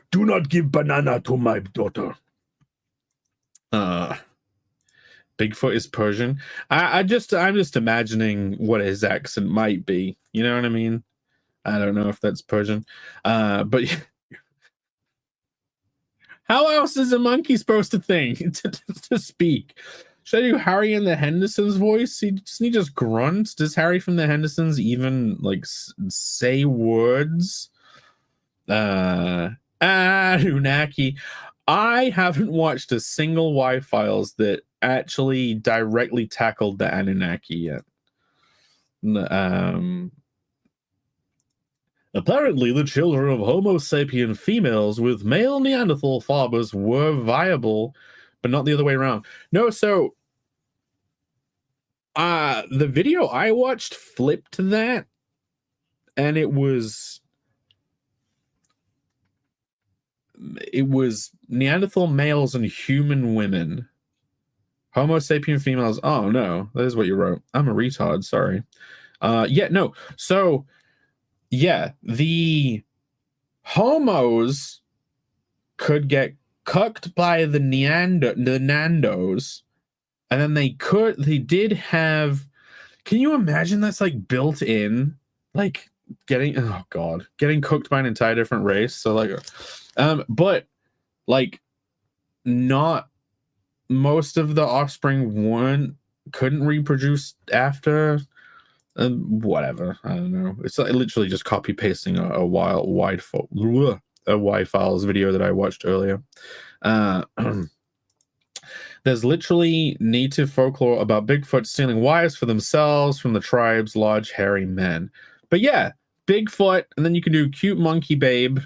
do not give banana to my daughter. Bigfoot is Persian. I'm just imagining what his accent might be. You know what I mean? I don't know if that's Persian. But how else is a monkey supposed to think to speak? Should I do Harry and the Hendersons voice? He just grunts. Does Harry from the Hendersons even like say words? Anunnaki. I haven't watched a single Y-Files that actually directly tackled the Anunnaki yet. Apparently, the children of Homo sapien females with male Neanderthal fathers were viable, but not the other way around. No, so the video I watched flipped that, and it was it was Neanderthal males and human women. Homo sapien females. Oh no, that is what you wrote. I'm a retard. Sorry. Yeah, no. So, yeah, the homos could get cucked by the Nandos, and then they did have. Can you imagine that's like built in, like getting cooked by an entire different race? So like, but like, not most of the offspring couldn't reproduce after. Whatever, I don't know. It's like literally just copy pasting a Y files video that I watched earlier. There's literally native folklore about Bigfoot stealing wives for themselves from the tribe's large hairy men. But yeah, Bigfoot, and then you can do cute monkey babe,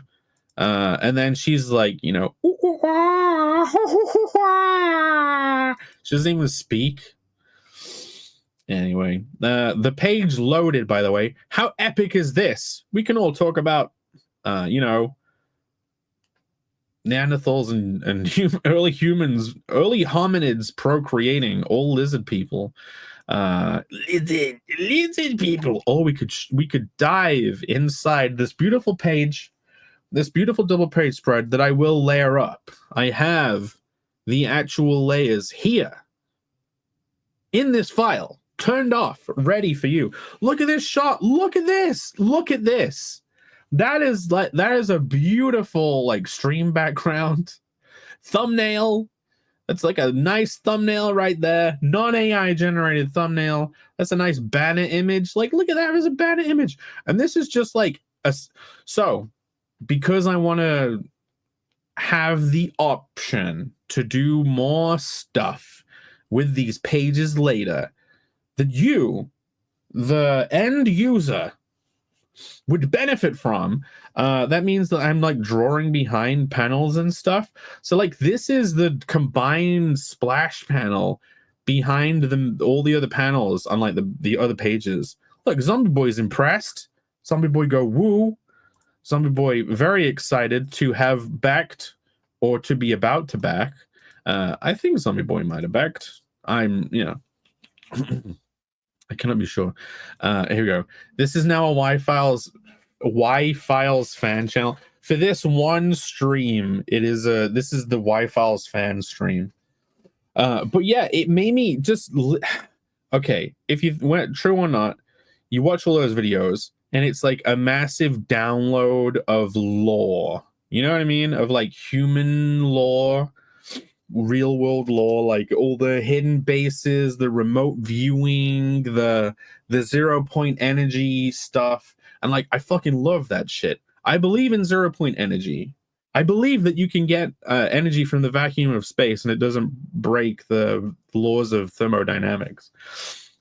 and then she's like, you know, she doesn't even speak. Anyway, the page loaded, by the way. How epic is this? We can all talk about, you know, Neanderthals and early humans, early hominids procreating, all lizard people. Lizard people. Oh, we could dive inside this beautiful page, this beautiful double page spread that I will layer up. I have the actual layers here in this file, turned off, ready for you. Look at this shot. Look at this. Look at this. That is a beautiful like stream background thumbnail. That's like a nice thumbnail right there. Non-AI generated thumbnail. That's a nice banner image. Like, look at that as a banner image. And this is just like so because I want to have the option to do more stuff with these pages later, that you, the end user, would benefit from. That means that I'm like drawing behind panels and stuff. So like this is the combined splash panel behind all the other panels on like the other pages. Look, Zombie Boy's impressed. Zombie Boy go woo. Zombie Boy very excited to have backed or to be about to back. I think Zombie Boy might have backed. I'm, you know, I cannot be sure. Here we go. This is now a Y-Files fan channel. For this one stream, this is the Y-Files fan stream. But yeah, it made me just okay. If you went true or not, you watch all those videos, and it's like a massive download of lore. You know what I mean? Of like human lore, real world lore, like all the hidden bases, the remote viewing, the 0 point energy stuff. And like, I fucking love that shit. I believe in 0 point energy. I believe that you can get energy from the vacuum of space and it doesn't break the laws of thermodynamics.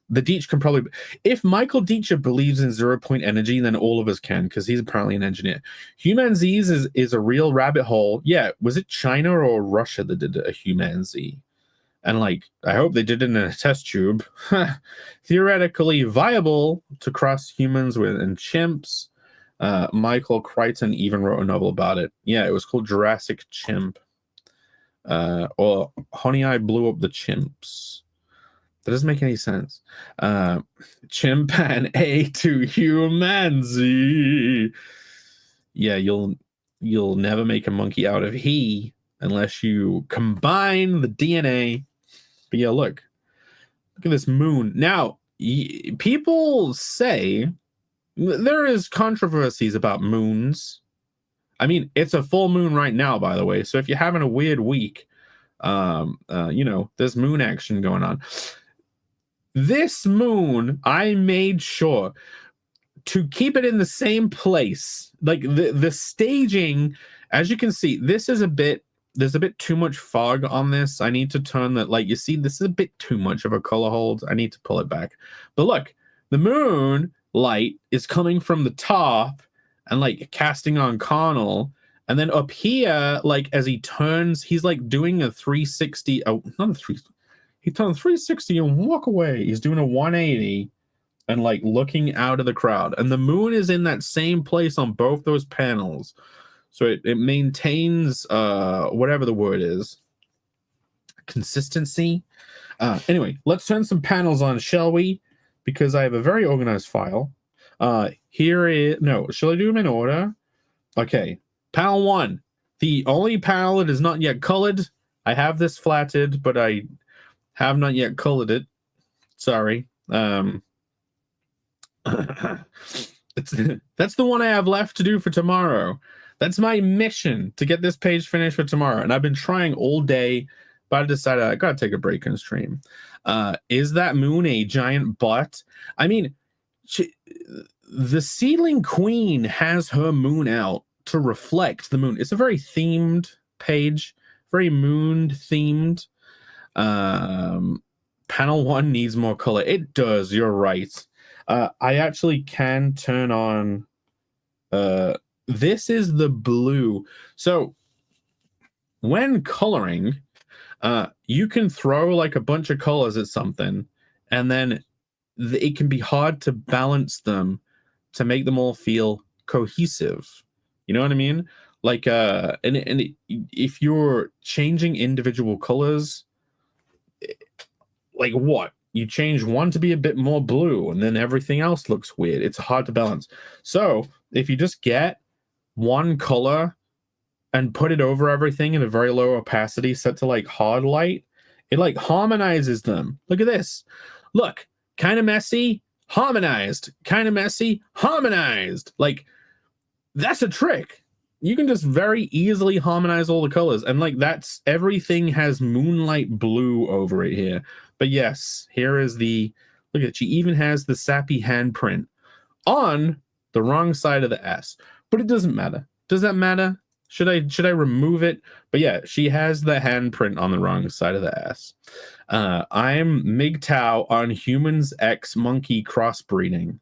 The Deitch can probably, if Michael Deitcher believes in 0 point energy, then all of us can, because he's apparently an engineer. Human Z's is a real rabbit hole. Yeah, was it China or Russia that did a Human Z? And like, I hope they did it in a test tube. Theoretically viable to cross humans with and chimps. Michael Crichton even wrote a novel about it. Yeah, it was called Jurassic Chimp. Or Honey, I Blew Up the Chimps. That doesn't make any sense. Chimpan A to Human Z. Yeah, you'll never make a monkey out of he unless you combine the DNA. But yeah, look at this moon. Now, people say there is controversies about moons. I mean, it's a full moon right now, by the way. So if you're having a weird week, you know, there's moon action going on. This moon, I made sure to keep it in the same place. Like the staging, as you can see, there's a bit too much fog on this. I need to turn that, like, you see, this is a bit too much of a color hold. I need to pull it back. But look, the moon light is coming from the top and like casting on Carnal. And then up here, like as he turns, he's like doing a 360. Oh, not a 360. He turned 360 and walk away. He's doing a 180 and like looking out of the crowd. And the moon is in that same place on both those panels. So it maintains whatever the word is, consistency. Anyway, let's turn some panels on, shall we? Because I have a very organized file. Here is no. Shall I do them in order? Okay, panel 1, the only panel that is not yet colored. I have this flatted, but I have not yet colored it. Sorry. That's the one I have left to do for tomorrow. That's my mission, to get this page finished for tomorrow. And I've been trying all day, but I decided I gotta take a break and stream. Is that moon a giant butt? I mean, the Seedling Queen has her moon out to reflect the moon. It's a very themed page, very moon themed. Panel 1 needs more color. It does, you're right. I actually can turn on this is the blue. So when coloring, you can throw like a bunch of colors at something, and then it can be hard to balance them to make them all feel cohesive. You know what I mean? Like if you're changing individual colors, like what? You change one to be a bit more blue, and then everything else looks weird. It's hard to balance. So if you just get one color and put it over everything in a very low opacity, set to like hard light, it like harmonizes them. Look at this. Look, kind of messy, harmonized. Kind of messy, harmonized. Like, that's a trick. You can just very easily harmonize all the colors, and like that's everything has moonlight blue over it here. But yes, here is the look at it. She even has the sappy handprint on the wrong side of the S, but it doesn't matter. Does that matter? Should I remove it? But yeah, she has the handprint on the wrong side of the S. I'm MGTOW on humans X monkey crossbreeding.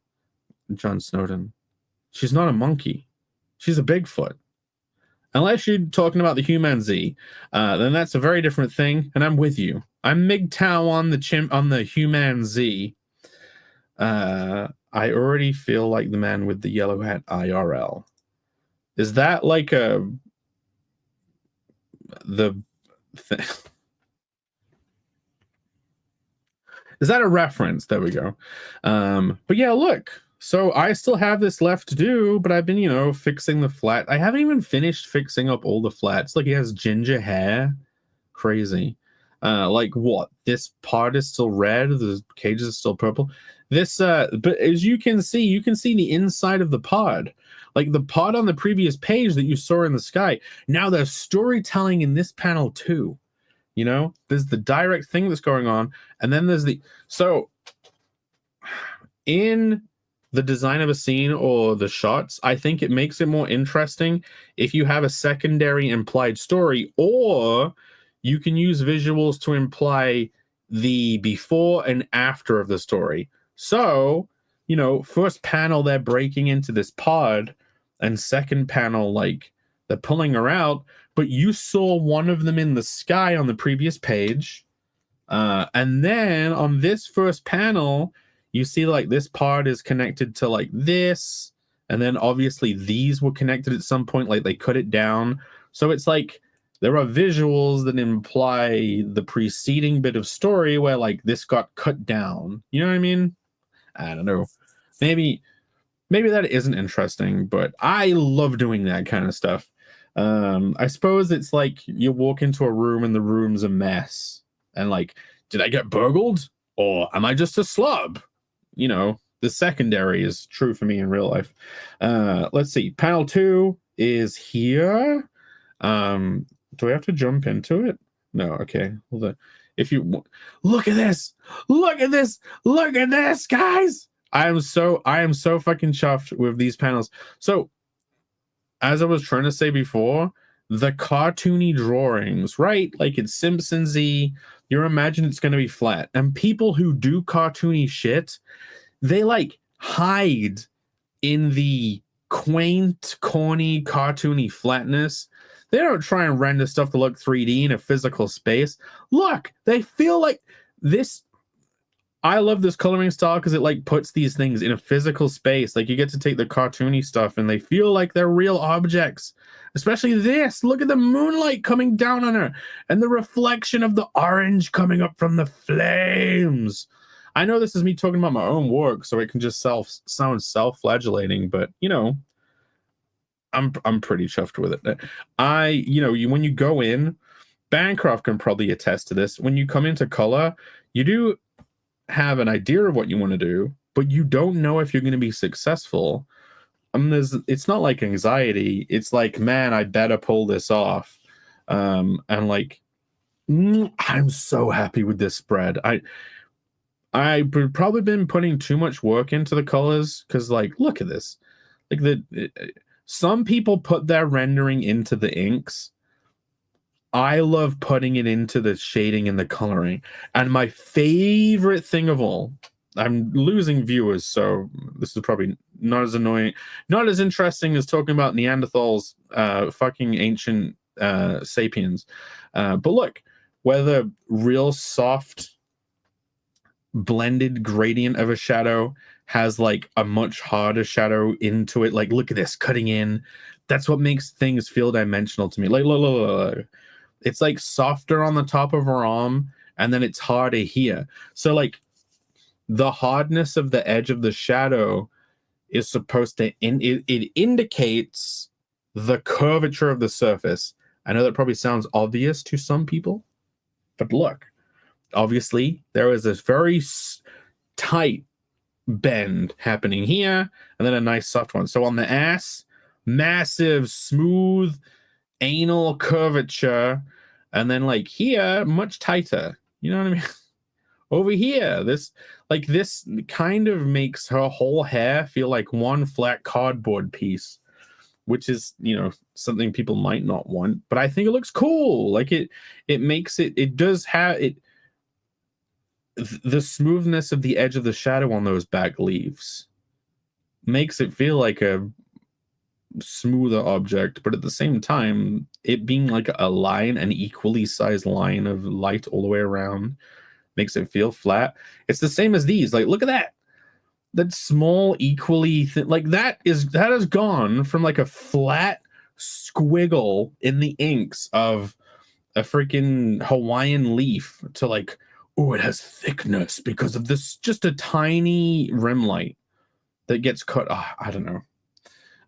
John Snowden. She's not a monkey. She's a Bigfoot. Unless you're talking about the human Z, then that's a very different thing, and I'm with you. I'm MGTOW on the human Z. I already feel like the man with the yellow hat IRL. Is that like the thing? Is that a reference? There we go. But yeah, look. So I still have this left to do, but I've been, fixing the flat. I haven't even finished fixing up all the flats. Like, he has ginger hair. Crazy. Like, what? This part is still red. The cages are still purple. This, but as you can see the inside of the pod. Like, the pod on the previous page that you saw in the sky. Now there's storytelling in this panel, too. There's the direct thing that's going on. And then there's so, in the design of a scene or the shots, I think it makes it more interesting if you have a secondary implied story, or you can use visuals to imply the before and after of the story. So, first panel, they're breaking into this pod, and second panel, like, they're pulling her out, but you saw one of them in the sky on the previous page. And then on this first panel, you see like this part is connected to like this, and then obviously these were connected at some point, like they cut it down. So it's like there are visuals that imply the preceding bit of story where like this got cut down. You know what I mean? I don't know. Maybe that isn't interesting, but I love doing that kind of stuff. I suppose it's like you walk into a room and the room's a mess, and like, did I get burgled, or am I just a slub? The secondary is true for me in real life. Let's see. Panel 2 is here. Do I have to jump into it? No. Okay. Hold on. If you look at this, guys. I am so fucking chuffed with these panels. So, as I was trying to say before, the cartoony drawings, right? Like it's Simpsons-y. You imagine it's going to be flat. And people who do cartoony shit, they like hide in the quaint, corny, cartoony flatness. They don't try and render stuff to look 3D in a physical space. Look, they feel like this. I love this coloring style because it like puts these things in a physical space. Like you get to take the cartoony stuff and they feel like they're real objects. Especially this. Look at the moonlight coming down on her and the reflection of the orange coming up from the flames. I know this is me talking about my own work, so it can just sound self-flagellating, but you know, I'm pretty chuffed with it. When you go in, Bancroft can probably attest to this. When you come into color, you do have an idea of what you want to do, but you don't know if you're going to be successful. It's not like anxiety. It's like, man, I better pull this off. And like, I'm so happy with this spread. I've probably been putting too much work into the colors because, like, look at this. Like some people put their rendering into the inks. I love putting it into the shading and the coloring. And my favorite thing of all, I'm losing viewers, so this is probably not as annoying, not as interesting as talking about Neanderthals, fucking ancient sapiens. But look, where the real soft blended gradient of a shadow has like a much harder shadow into it. Like, look at this cutting in. That's what makes things feel dimensional to me. Like, look. It's like softer on the top of her arm, and then it's harder here. So like the hardness of the edge of the shadow is supposed to it indicates the curvature of the surface. I know that probably sounds obvious to some people, but look, obviously there is this very tight bend happening here, and then a nice soft one. So on the ass, massive, smooth anal curvature, and then like here, much tighter. You know what I mean? Over here, this kind of makes her whole hair feel like one flat cardboard piece, which is, you know, something people might not want, but I think it looks cool. Like it makes it does have it. The smoothness of the edge of the shadow on those back leaves makes it feel like a smoother object, but at the same time, it being like a line, an equally sized line of light all the way around, makes it feel flat. It's the same as these. Like, look at that. That small, equally like that has gone from like a flat squiggle in the inks of a freaking Hawaiian leaf to like, oh, it has thickness because of this, just a tiny rim light that gets cut. Oh, I don't know.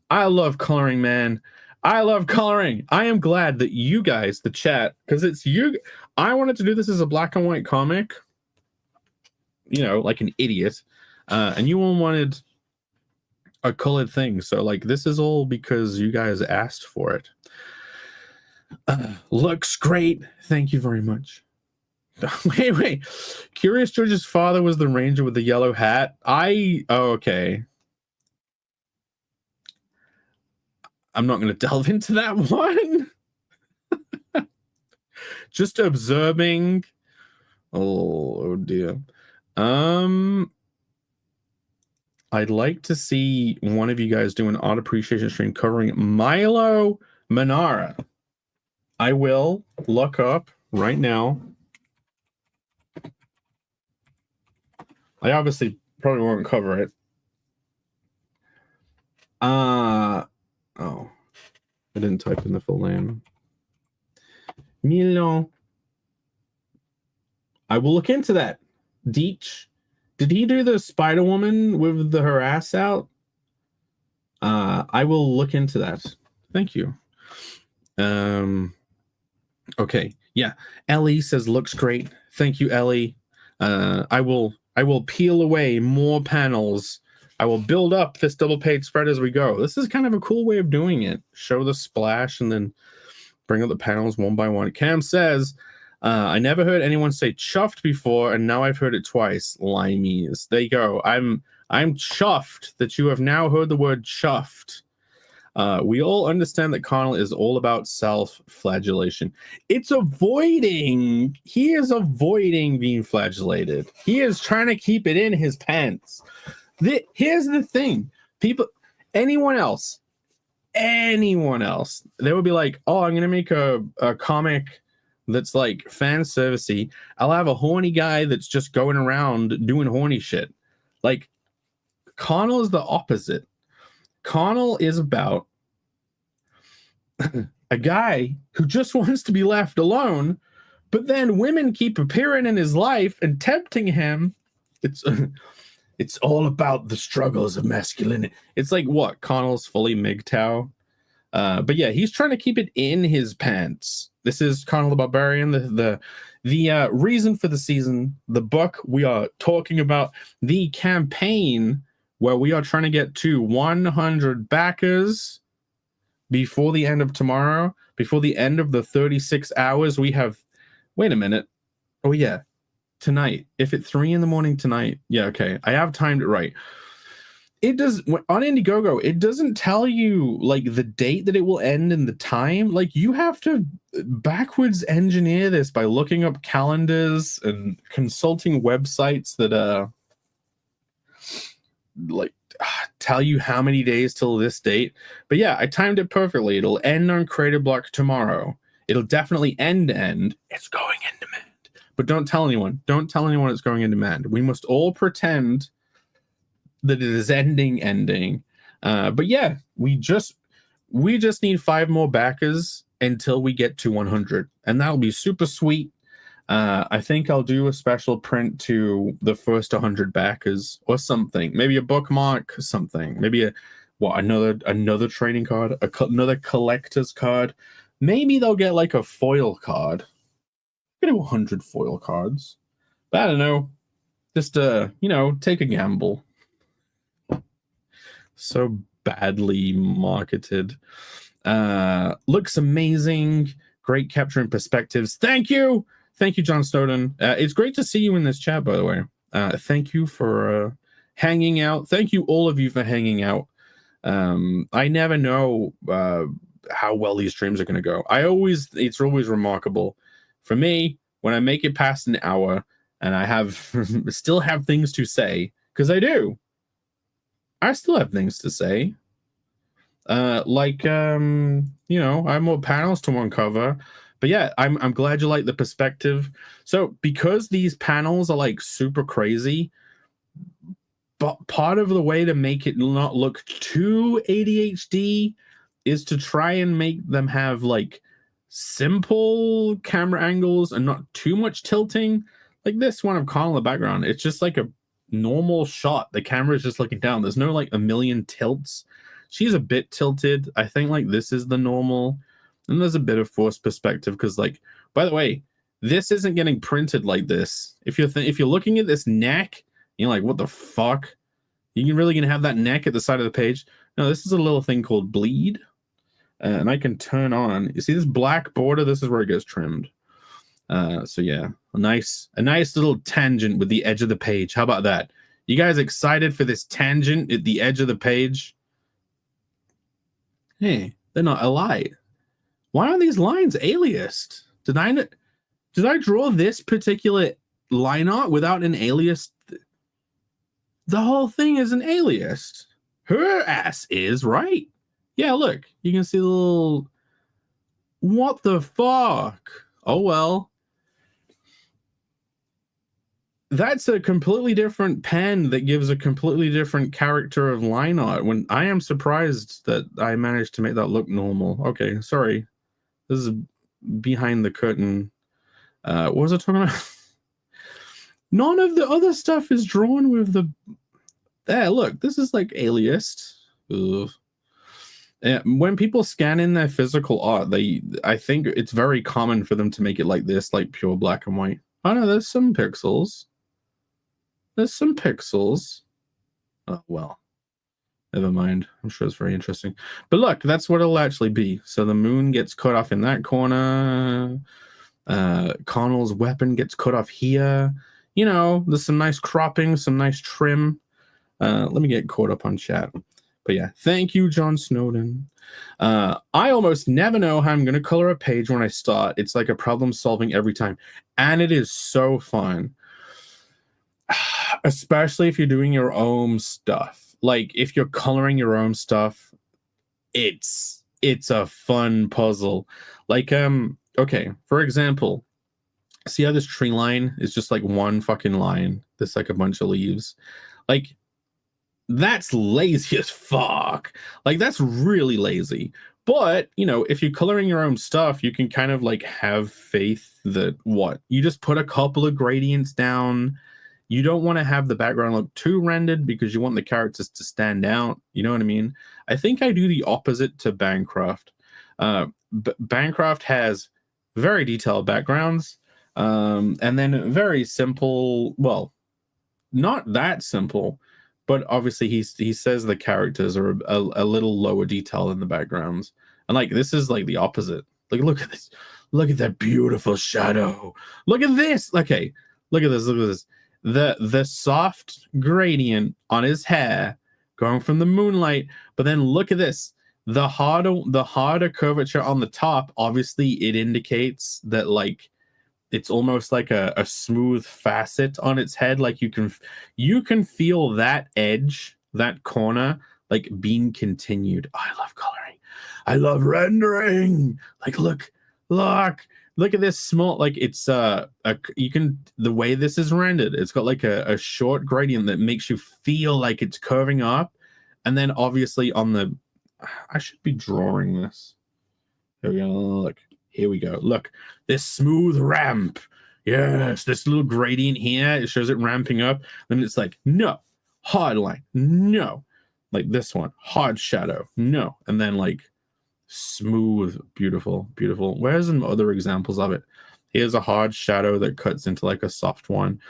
I love coloring, man. I love coloring. I am glad that you guys, the chat, because it's you. I wanted to do this as a black and white comic, you know, like an idiot. And you all wanted a colored thing. So, like, this is all because you guys asked for it. Looks great. Thank you very much. Wait. Curious George's father was the ranger with the yellow hat. Okay. I'm not going to delve into that one. Just observing. Oh dear. I'd like to see one of you guys do an art appreciation stream covering Milo Manara. I will look up right now. I obviously probably won't cover it. Oh, I didn't type in the full name. Milo. I will look into that. Deech. Did he do the Spider Woman with her ass out? I will look into that. Thank you. Okay. Yeah. Ellie says looks great. Thank you, Ellie. I will peel away more panels. I will build up this double page spread as we go. This is kind of a cool way of doing it. Show the splash and then bring up the panels one by one. Cam says, I never heard anyone say chuffed before, and now I've heard it twice. Limeys. There you go. I'm chuffed that you have now heard the word chuffed. We all understand that Carnal is all about self-flagellation. He is avoiding being flagellated. He is trying to keep it in his pants. Here's the thing. Anyone else, they would be like, oh, I'm going to make a comic that's like fan servicey. I'll have a horny guy that's just going around doing horny shit. Like, Carnal is the opposite. Carnal is about a guy who just wants to be left alone, but then women keep appearing in his life and tempting him. It's all about the struggles of masculinity. It's like what? Carnal's fully MGTOW. But yeah, he's trying to keep it in his pants. This is Carnal the Barbarian, the reason for the season, the book we are talking about, the campaign where we are trying to get to 100 backers before the end of tomorrow, before the end of the 36 hours. We have, wait a minute. Oh yeah, tonight. If it's 3 a.m. tonight, yeah, okay. I have timed it right. It does on Indiegogo, it doesn't tell you like the date that it will end and the time. Like, you have to backwards engineer this by looking up calendars and consulting websites that like tell you how many days till this date. But yeah, I timed it perfectly. It'll end on Creative Block tomorrow. It'll definitely end. It's going in demand. But don't tell anyone. Don't tell anyone it's going in demand. We must all pretend that it is ending. But yeah, we just need 5 more backers until we get to 100, and that'll be super sweet. I think I'll do a special print to the first 100 backers or something. Maybe a bookmark, something. Maybe another training card, another collector's card. Maybe they'll get like a foil card. I'm gonna do 100 foil cards, but I don't know. Just take a gamble. So badly marketed. Looks amazing. Great capturing perspectives. Thank you, John Snowden. It's great to see you in this chat, by the way. Thank you for hanging out. Thank you, all of you, for hanging out. I never know how well these streams are going to go. It's always remarkable for me when I make it past an hour and I still have things to say, because I do. I still have things to say. I have more panels to uncover. But yeah, I'm glad you like the perspective. So because these panels are like super crazy, but part of the way to make it not look too ADHD is to try and make them have like simple camera angles and not too much tilting. Like this one of Carnal in the background, it's just like a normal shot. The camera is just looking down. There's no like a million tilts. She's a bit tilted. I think like this is the normal, and there's a bit of forced perspective because, like, by the way, this isn't getting printed like this. If you're looking at this neck, you're like, what the fuck? You really gonna have that neck at the side of the page? No, this is a little thing called bleed, and I can turn on. You see this black border? This is where it gets trimmed. So yeah, a nice little tangent with the edge of the page. How about that? You guys excited for this tangent at the edge of the page? Hey, they're not alike. Why are these lines aliased? Did I draw this particular line art without an alias? The whole thing is an alias. Her ass is, right? Yeah, look. You can see the little... What the fuck? Oh, well. That's a completely different pen that gives a completely different character of line art. When I am surprised that I managed to make that look normal. Okay, sorry. This is behind the curtain. What was I talking about? None of the other stuff is drawn with the... There, look. This is like aliased. Ugh. When people scan in their physical art, I think it's very common for them to make it like this, like pure black and white. Oh no, there's some pixels. There's some pixels. Oh, well. Never mind. I'm sure it's very interesting. But look, that's what it'll actually be. So the moon gets cut off in that corner. Carnal's weapon gets cut off here. You know, there's some nice cropping, some nice trim. Let me get caught up on chat. But yeah, thank you, John Snowden. I almost never know how I'm going to color a page when I start. It's like a problem solving every time. And it is so fun. Especially if you're doing your own stuff. Like, if you're coloring your own stuff, it's a fun puzzle. Like, okay, for example, see how this tree line is just like one fucking line? There's like a bunch of leaves. Like, that's lazy as fuck. Like, that's really lazy. But, you know, if you're coloring your own stuff, you can kind of like have faith that you just put a couple of gradients down. You don't want to have the background look too rendered because you want the characters to stand out. You know what I mean? I think I do the opposite to Bancroft. Bancroft has very detailed backgrounds, and then very simple, well, not that simple, but obviously he says the characters are a little lower detail in the backgrounds. And like, this is like the opposite. Like, look at this. Look at that beautiful shadow. Look at this. Okay, look at this. Look at this. The soft gradient on his hair going from the moonlight, but then look at this. The harder curvature on the top, obviously it indicates that like it's almost like a smooth facet on its head. Like you can feel that edge, that corner, like being continued. Oh, I love coloring. I love rendering. Like, look at this small, like it's the way this is rendered, it's got like a short gradient that makes you feel like it's curving up. And then obviously on the, I should be drawing this. There we go. Look, here we go. Look, this smooth ramp. Yes, this little gradient here, it shows it ramping up. Then it's like, no, hard line, no. Like this one, hard shadow, no. And then like smooth, beautiful. Where's some other examples of it? Here's a hard shadow that cuts into like a soft one.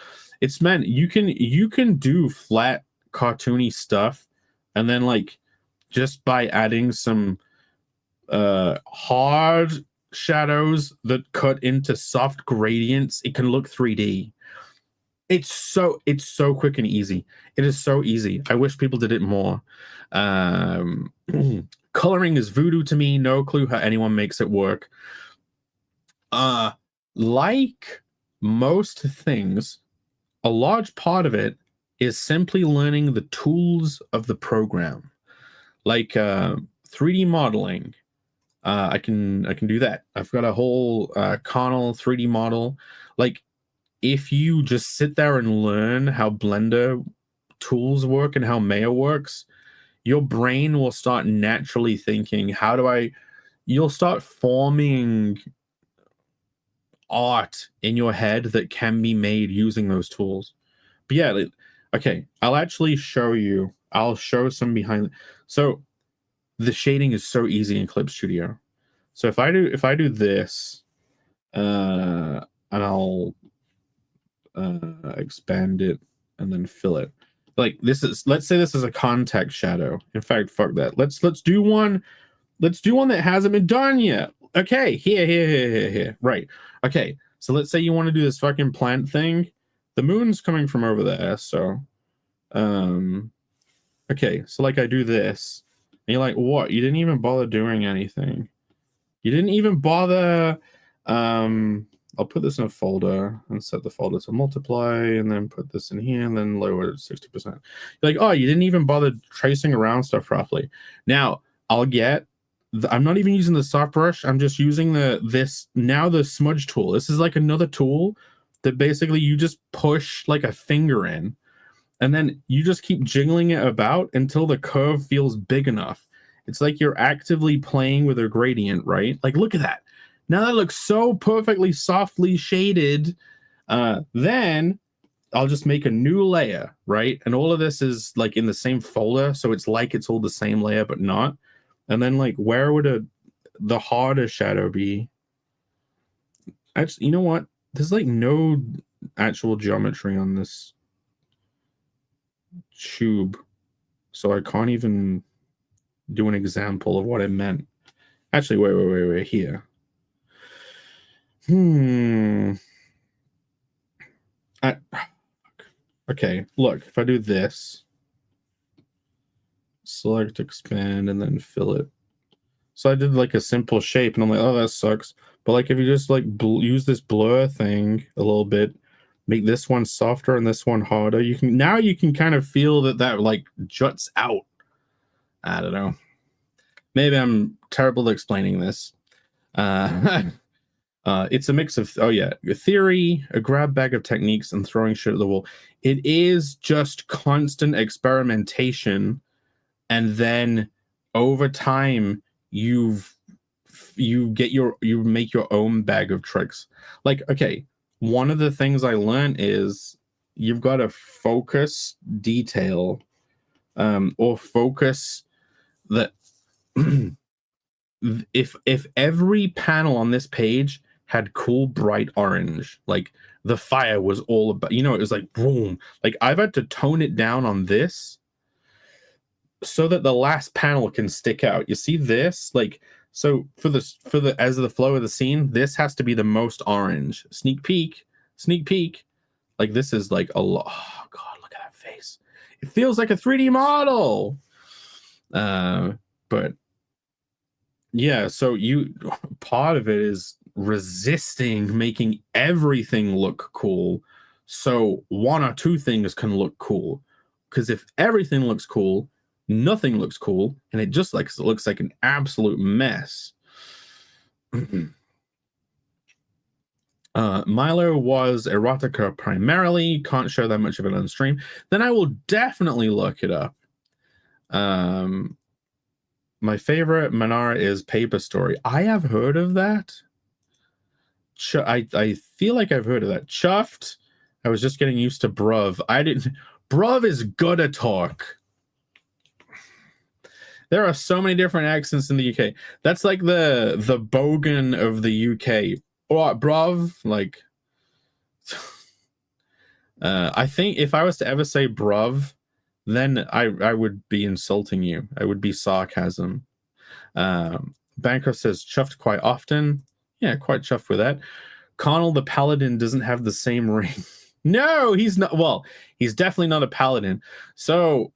It's meant you can do flat cartoony stuff, and then like just by adding some hard shadows that cut into soft gradients, it can look 3D. It's so quick and easy. It is so easy. I wish people did it more. Coloring is voodoo to me. No clue how anyone makes it work. Like most things, a large part of it is simply learning the tools of the program. Like 3D modeling. I can do that. I've got a whole Carnal 3D model. Like, if you just sit there and learn how Blender tools work and how Maya works, your brain will start naturally thinking, you'll start forming art in your head that can be made using those tools. But yeah, okay, I'll actually show you. I'll show some behind. So the shading is so easy in Clip Studio. So if I do this, and I'll expand it and then fill it. Like this is, let's say this is a contact shadow. In fact, fuck that. Let's do one. Let's do one that hasn't been done yet. Okay, here. Right. Okay. So let's say you want to do this fucking plant thing. The moon's coming from over there. So, okay. So like I do this, and you're like, what? You didn't even bother doing anything. You didn't even bother. I'll put this in a folder and set the folder to multiply, and then put this in here and then lower it 60%. You're like, oh, you didn't even bother tracing around stuff properly. Now I'm not even using the soft brush. I'm just using the smudge tool. This is like another tool that basically you just push like a finger in, and then you just keep jiggling it about until the curve feels big enough. It's like you're actively playing with a gradient, right? Like, look at that. Now that looks so perfectly softly shaded. Then I'll just make a new layer, right? And all of this is like in the same folder, so it's like it's all the same layer, but not. And then like, where would the harder shadow be? Actually, you know what? There's like no actual geometry on this tube, so I can't even do an example of what I meant. Actually, wait, here. Okay, look, if I do this, select, expand, and then fill it. So I did like a simple shape, and I'm like, oh, that sucks. But like, if you just like use this blur thing a little bit, make this one softer and this one harder, you can kind of feel that like juts out. I don't know. Maybe I'm terrible at explaining this. It's a mix of a theory, a grab bag of techniques, and throwing shit at the wall. It is just constant experimentation, and then over time you make your own bag of tricks. Like, okay, one of the things I learned is you've got to focus detail, or focus that if every panel on this page had cool bright orange, like the fire was all about, it was like boom, like I've had to tone it down on this so that the last panel can stick out. You see this, like, so for the as the flow of the scene, this has to be the most orange. Sneak peek, like this is like a lot. Oh god, look at that face. It feels like a 3D model. But yeah, so part of it is resisting making everything look cool, so one or two things can look cool. Because if everything looks cool, nothing looks cool, and it just looks like an absolute mess. Milo was erotica primarily. Can't show that much of it on stream. Then I will definitely look it up. My favorite Manara is Paper Story. I have heard of that. I feel like I've heard of that. Chuffed. I was just getting used to bruv. Bruv is gotta talk. There are so many different accents in the UK. That's like the bogan of the UK. Or bruv, like I think if I was to ever say bruv, then I would be insulting you. I would be sarcasm. Banker says chuffed quite often. Yeah, quite chuffed with that. Carnal the Paladin doesn't have the same ring. No, he's not. Well, he's definitely not a Paladin. So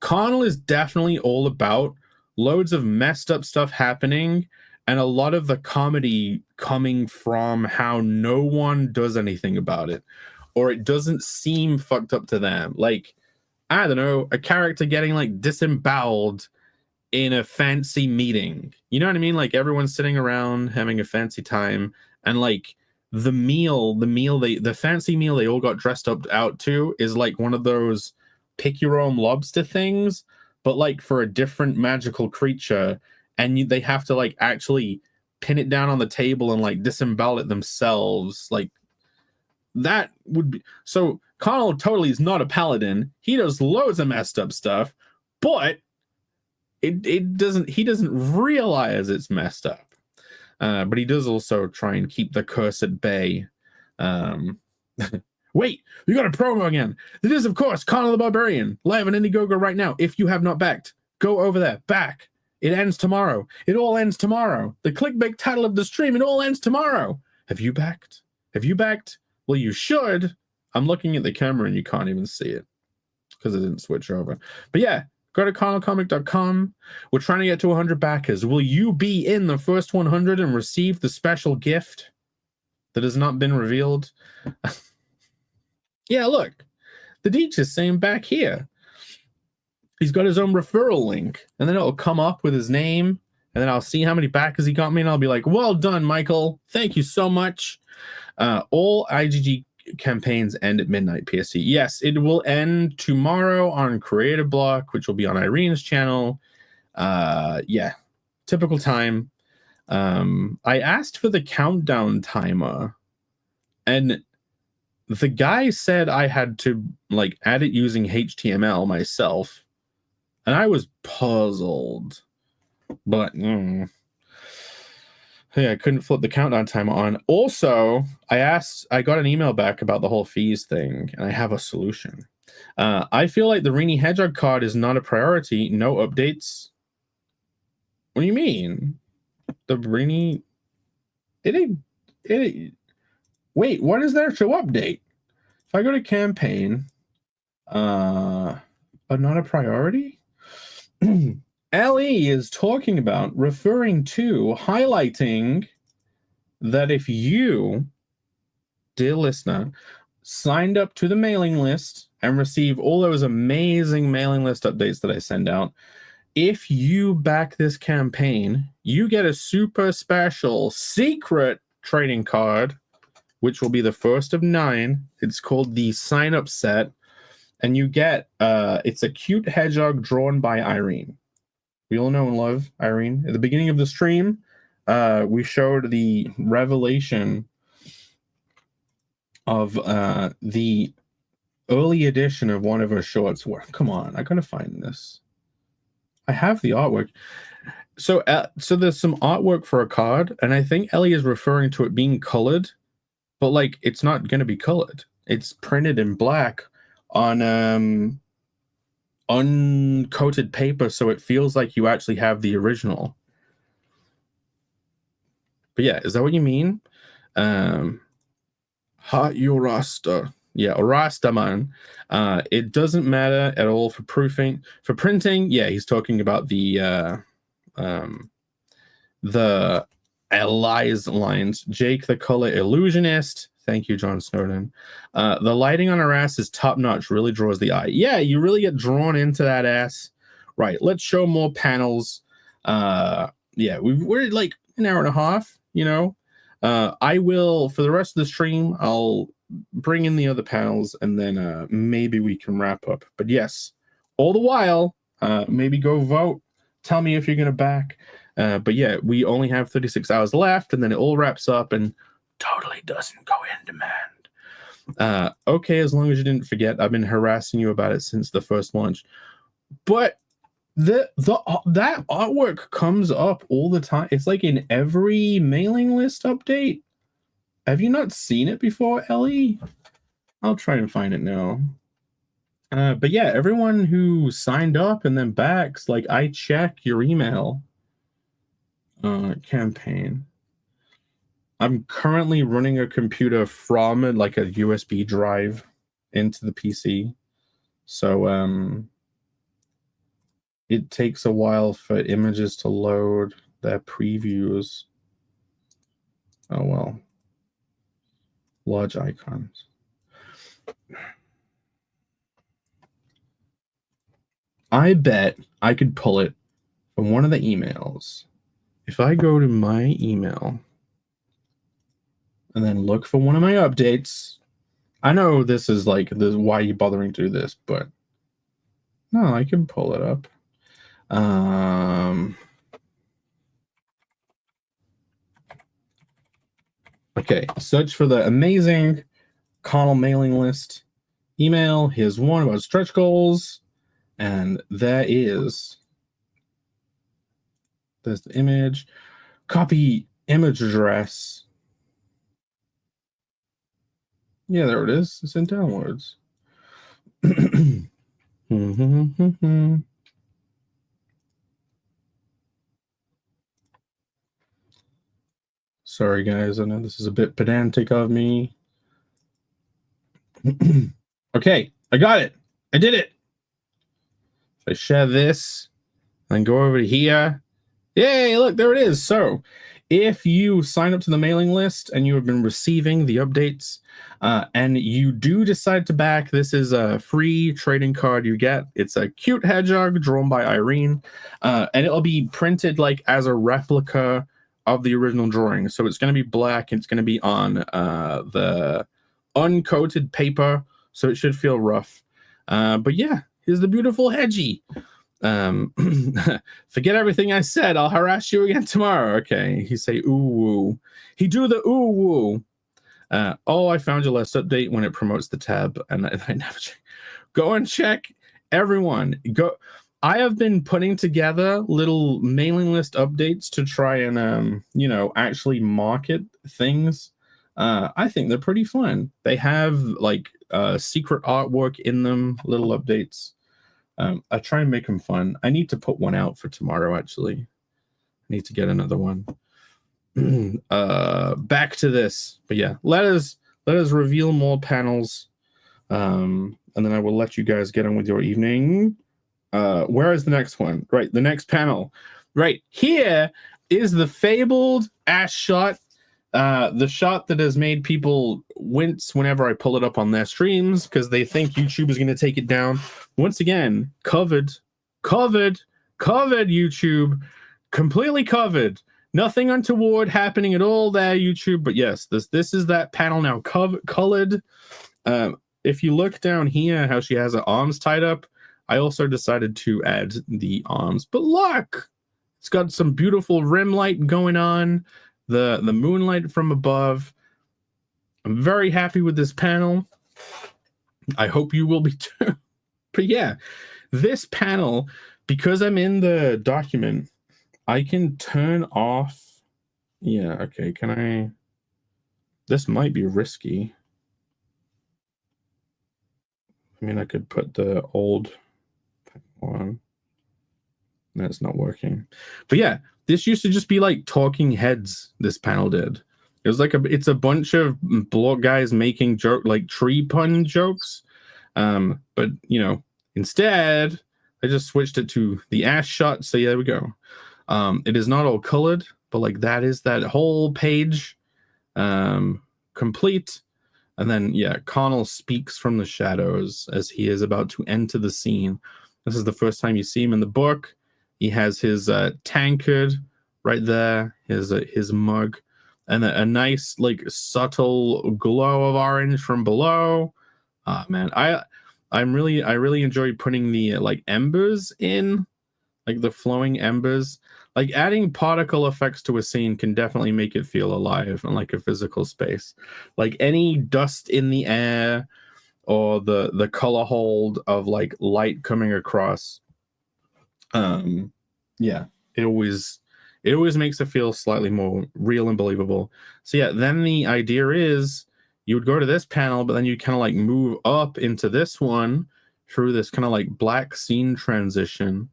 Carnal is definitely all about loads of messed up stuff happening, and a lot of the comedy coming from how no one does anything about it, or it doesn't seem fucked up to them. Like, I don't know, a character getting like disemboweled in a fancy meeting. You know what I mean? Like everyone's sitting around having a fancy time, and like the fancy meal they all got dressed up out to is like one of those pick your own lobster things, but like for a different magical creature, and they have to like actually pin it down on the table and like disembowel it themselves. Like that would be so. Carnal totally is not a paladin. He does loads of messed up stuff, but he doesn't realize it's messed up. But he does also try and keep the curse at bay. Wait, we got a promo again. It is, of course, Carnal the Barbarian, live on Indiegogo right now. If you have not backed, go over there, back. It ends tomorrow. It all ends tomorrow. The clickbait title of the stream, it all ends tomorrow. Have you backed? Well, you should. I'm looking at the camera and you can't even see it because it didn't switch over. But yeah, go to carnalcomic.com. We're trying to get to 100 backers. Will you be in the first 100 and receive the special gift that has not been revealed? Yeah, look. The Deech is saying back here. He's got his own referral link, and then it'll come up with his name, and then I'll see how many backers he got me, and I'll be like, well done, Michael. Thank you so much. All IGG campaigns end at midnight PST. Yes, it will end tomorrow on Creative Block, which will be on Irene's channel. Yeah, typical time. I asked for the countdown timer, and the guy said I had to like add it using HTML myself, and I was puzzled. But yeah, I couldn't flip the countdown timer on. Also, I got an email back about the whole fees thing, and I have a solution. I feel like the Rini Hedgehog card is not a priority. No updates. What do you mean? The Rini... Wait, what is there to update? If I go to campaign, but not a priority? LE is talking about, referring to, highlighting that if you, dear listener, signed up to the mailing list and receive all those amazing mailing list updates that I send out, if you back this campaign, you get a super special secret trading card, which will be the first of 9. It's called the sign up set. And you get it's a cute hedgehog drawn by Irene. We all know and love Irene. At the beginning of the stream, we showed the revelation of the early edition of one of her shorts. Come on, I gotta find this. I have the artwork. So there's some artwork for a card, and I think Ellie is referring to it being colored, but like it's not gonna be colored. It's printed in black on uncoated paper, so it feels like you actually have the original. But yeah, is that what you mean? Hot your Rasta. Yeah, Rasta man. It doesn't matter at all for proofing. For printing, yeah, he's talking about the Elias lines. Jake the Color Illusionist. Thank you, John Snowden. The lighting on her ass is top notch. Really draws the eye. Yeah, you really get drawn into that ass. Right. Let's show more panels. Yeah, we're like an hour and a half. You know, I will for the rest of the stream. I'll bring in the other panels, and then maybe we can wrap up. But yes, all the while, maybe go vote. Tell me if you're gonna back. But yeah, we only have 36 hours left, and then it all wraps up and totally doesn't go in demand. Okay, as long as you didn't forget, I've been harassing you about it since the first launch. But that artwork comes up all the time. It's like in every mailing list update. Have you not seen it before, Ellie? I'll try and find it now. But yeah, everyone who signed up and then backs, like I check your email campaign. I'm currently running a computer from like a USB drive into the PC. So it takes a while for images to load their previews. Oh well. Large icons. I bet I could pull it from one of the emails. If I go to my email and then look for one of my updates, I know this is like why are you bothering to do this, but no, I can pull it up. Okay, search for the amazing Carnal mailing list email. Here's one about stretch goals, and there's the image. Copy image address. Yeah, there it is. It's in downloads. Sorry, guys. I know this is a bit pedantic of me. Okay, I got it. I did it. If I share this and go over to here. Yay, look, there it is. So if you sign up to the mailing list and you have been receiving the updates and you do decide to back, this is a free trading card you get. It's a cute hedgehog drawn by Irene, and it'll be printed like as a replica of the original drawing. So it's going to be black. It's going to be on the uncoated paper, so it should feel rough. But yeah, here's the beautiful hedgie. Forget everything I said. I'll harass you again tomorrow. Okay. He say ooh woo. He do the ooh woo. Oh, I found your last update when it promotes the tab, and I never check. Go and check. Everyone, go. I have been putting together little mailing list updates to try and actually market things. I think they're pretty fun. They have like secret artwork in them, little updates. I try and make them fun. I need to put one out for tomorrow, actually. I need to get another one. Back to this. But yeah, let us reveal more panels. And then I will let you guys get on with your evening. Where is the next one? Right, the next panel. Right, here is the fabled ass shot. The shot that has made people wince whenever I pull it up on their streams because they think YouTube is going to take it down. Once again, covered Covered, YouTube. Completely covered. Nothing untoward happening at all there, YouTube. But yes, this is that panel now colored. If you look down here, how she has her arms tied up, I also decided to add the arms. But look, it's got some beautiful rim light going on, the moonlight from above. I'm very happy with this panel. I hope you will be too. But yeah, this panel, because I'm in the document, I can turn off. Yeah, okay. Can I? This might be risky. I mean, I could put the old on. That's not working. But yeah, this used to just be like talking heads. This panel did. It was like it's a bunch of blog guys making like tree pun jokes. But you know, instead, I just switched it to the ass shot. So yeah, there we go. It is not all colored, but like that is that whole page complete. And then yeah, Carnal speaks from the shadows as he is about to enter the scene. This is the first time you see him in the book. He has his tankard right there, his mug, and a nice like subtle glow of orange from below. Man, I really enjoy putting the like embers in, like the flowing embers. Like adding particle effects to a scene can definitely make it feel alive and like a physical space. Like any dust in the air or the color hold of like light coming across. Yeah, it always makes it feel slightly more real and believable. So yeah, then the idea is you would go to this panel, but then you kind of like move up into this one through this kind of like black scene transition.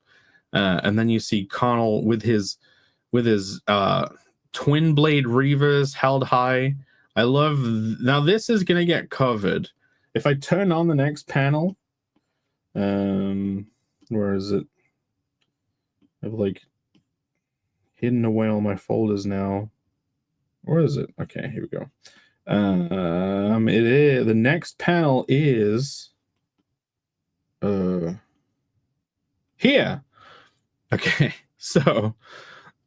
And then you see Carnal with his twin blade reavers held high. I love now this is gonna get covered. If I turn on the next panel, where is it? I've like hidden away all my folders now. Where is it? Okay, here we go. It is the next panel is here. Okay, so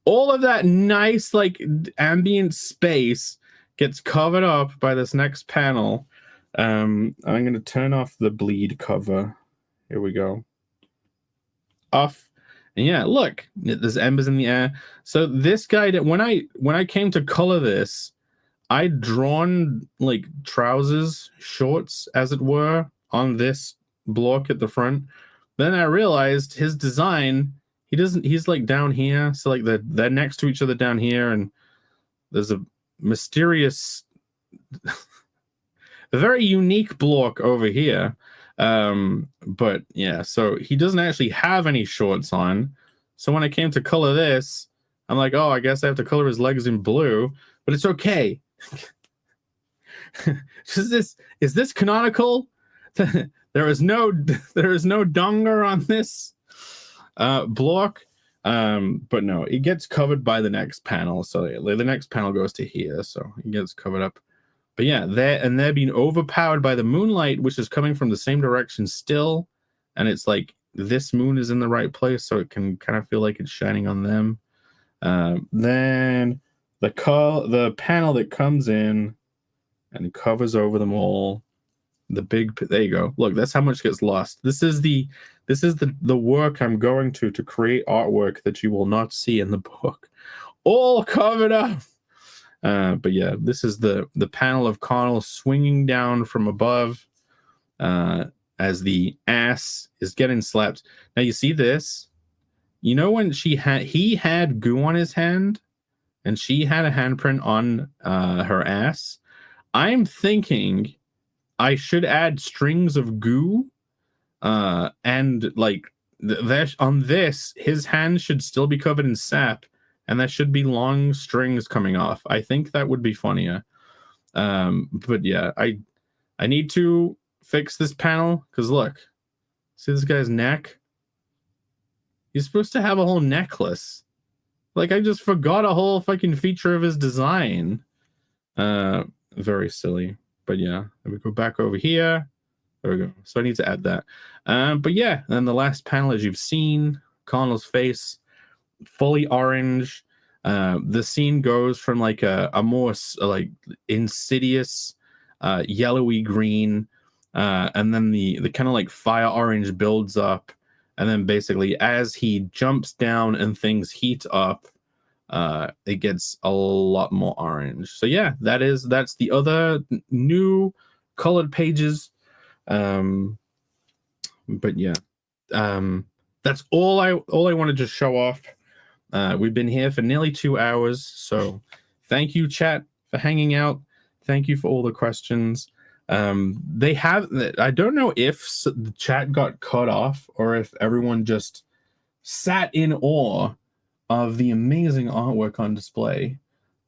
all of that nice like ambient space gets covered up by this next panel. I'm going to turn off the bleed cover. Here we go. Off. And yeah, look, there's embers in the air. So this guy, when I came to color this, I'd drawn like trousers, shorts, as it were, on this block at the front. Then I realized his design, he's like down here. So like they're next to each other down here. And there's a mysterious, a very unique block over here. But yeah, so he doesn't actually have any shorts on. So when I came to color this, I'm like, oh, I guess I have to color his legs in blue, but it's okay. Is this canonical? There is no donger on this block. But no, it gets covered by the next panel. So the next panel goes to here, so it gets covered up. But yeah, they're being overpowered by the moonlight, which is coming from the same direction still. And it's like this moon is in the right place, so it can kind of feel like it's shining on them. Then the panel that comes in and covers over them all. There you go. Look, that's how much gets lost. This is the work I'm going to create artwork that you will not see in the book. All covered up. But yeah, this is the panel of Carnal swinging down from above as the ass is getting slapped. Now you see this. You know when he had goo on his hand and she had a handprint on her ass. I'm thinking I should add strings of goo and like on this, his hand should still be covered in sap. And there should be long strings coming off. I think that would be funnier. But yeah, I need to fix this panel because look, see this guy's neck? He's supposed to have a whole necklace. Like I just forgot a whole fucking feature of his design. Very silly. But yeah, let me go back over here. There we go. So I need to add that. But yeah, and then the last panel, as you've seen, Carnal's face, fully orange. The scene goes from like a more like insidious yellowy green, and then the kind of like fire orange builds up, and then basically as he jumps down and things heat up, it gets a lot more orange. So yeah, that's the other new colored pages. But yeah, that's all I wanted to show off. We've been here for nearly 2 hours, so thank you, chat, for hanging out. Thank you for all the questions. I don't know if the chat got cut off or if everyone just sat in awe of the amazing artwork on display.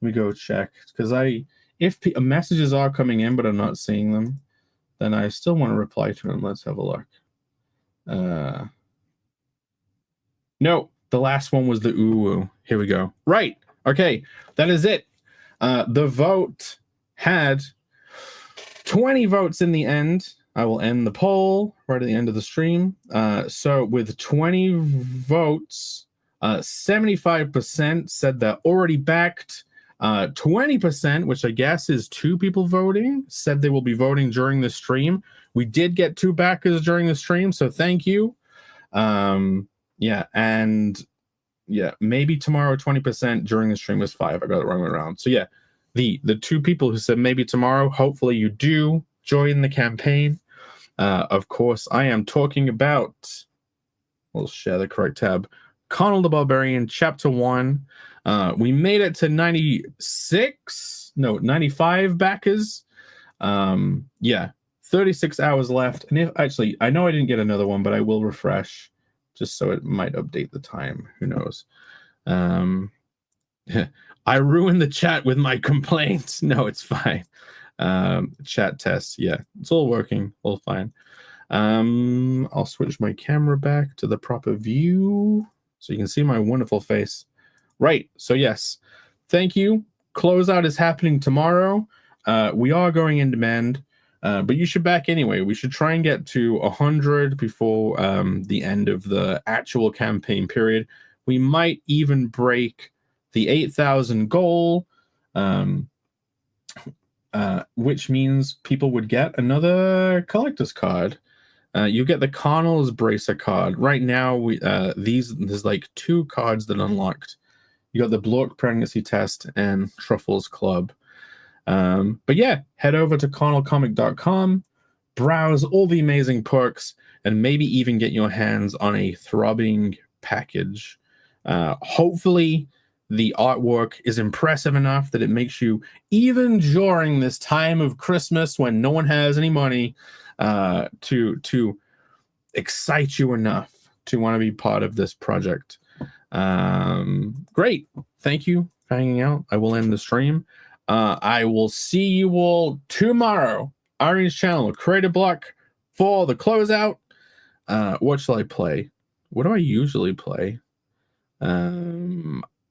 Let me go check, because if messages are coming in but I'm not seeing them, then I still want to reply to them. Let's have a look. No, the last one was the ooh. Here we go. Right. Okay, that is it. The vote had 20 votes in the end. I will end the poll right at the end of the stream. So with 20 votes, 75% said they're already backed. 20%, which I guess is 2 people voting, said they will be voting during the stream. We did get 2 backers during the stream, so thank you. Yeah, and yeah, maybe tomorrow 20% during the stream was 5. I got it wrong way around. So yeah, the 2 people who said maybe tomorrow, hopefully you do join the campaign. Of course, I am talking about, we'll share the correct tab, Carnal the Barbarian, Chapter 1. We made it to 95 backers. Yeah, 36 hours left. And if actually, I know I didn't get another one, but I will refresh just so it might update the time. Who knows? I ruined the chat with my complaints. No, it's fine. Chat test. Yeah, it's all working. All fine. I'll switch my camera back to the proper view so you can see my wonderful face. Right. So yes, thank you. Closeout is happening tomorrow. We are going in demand, but you should back anyway. We should try and get to 100 before the end of the actual campaign period. We might even break the 8,000 goal, which means people would get another collector's card. You get the Carnal's Bracer card. Right now, there's like 2 cards that unlocked. You got the Blork Pregnancy Test and Truffles Club. But yeah, head over to carnalcomic.com, browse all the amazing perks, and maybe even get your hands on a throbbing package. Hopefully, the artwork is impressive enough that it makes you, even during this time of Christmas when no one has any money, to excite you enough to want to be part of this project. Great. Thank you for hanging out. I will end the stream. I will see you all tomorrow. Arian's channel, create a block for the closeout. What shall I play? What do I usually play?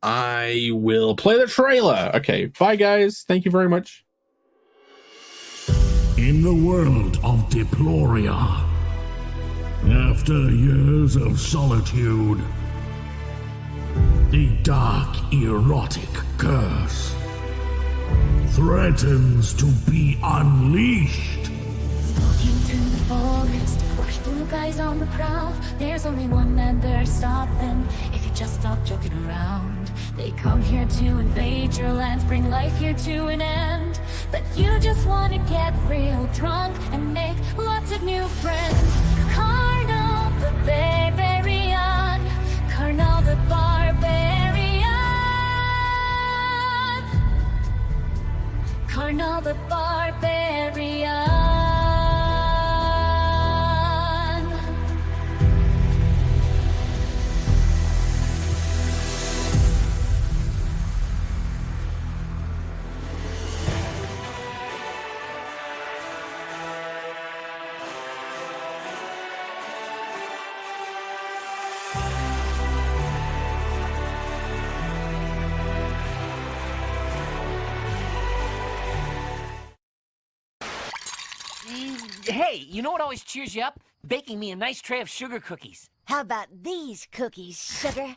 I will play the trailer. Okay, bye guys. Thank you very much. In the world of Deploria, after years of solitude, the dark, erotic curse threatens to be unleashed. Walking through the forest, watch blue guys on the prowl. There's only one man there to stop them. If you just stop joking around, they come here to invade your lands, bring life here to an end. But you just want to get real drunk and make lots of new friends. Carnal the barbarian, Carnal the barbarian, Carnal the barbarian. Hey, you know what always cheers you up? baking me a nice tray of sugar cookies. How about these cookies, sugar?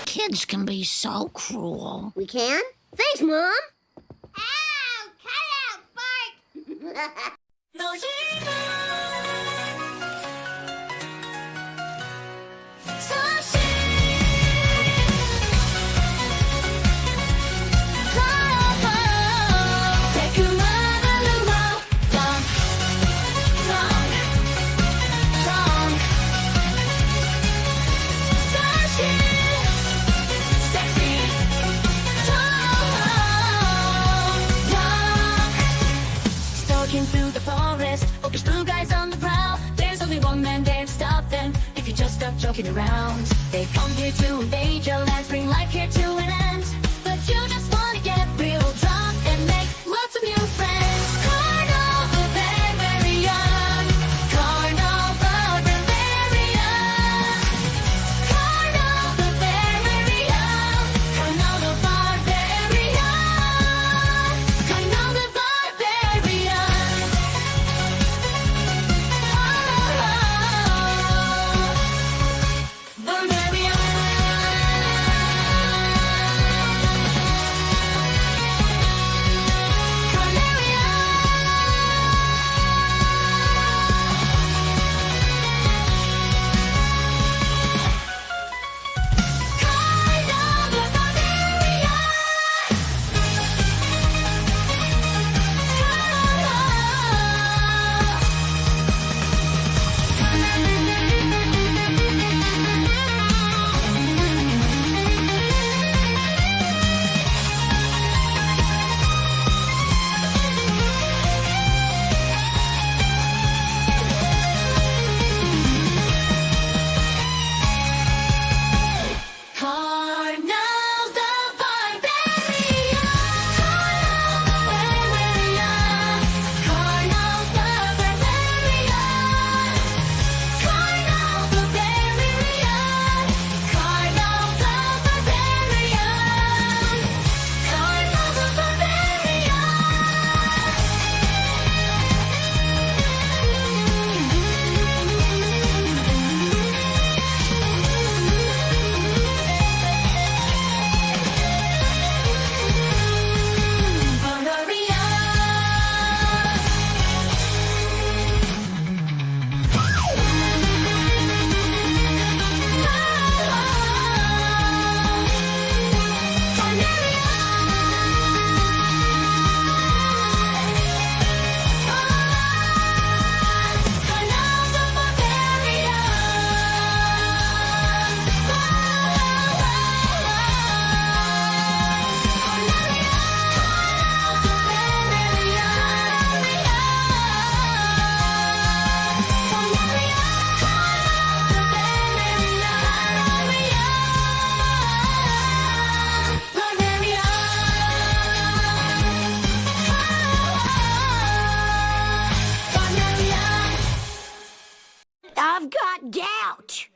Kids can be so cruel. We can? Thanks, Mom. Ow! Cut out, Bart! Through the forest, there's blue guys on the prowl. There's only one man there to stop them. If you just stop joking around, they come here to invade your lands, bring life here to an end. But you just wanna get real drunk and make lots of new friends. Carnal, the barbarian. Carnal, the barbarian. Carnal, the barbarian. Carnal, the barbarian. Carnal, the barbarian. I've got gout.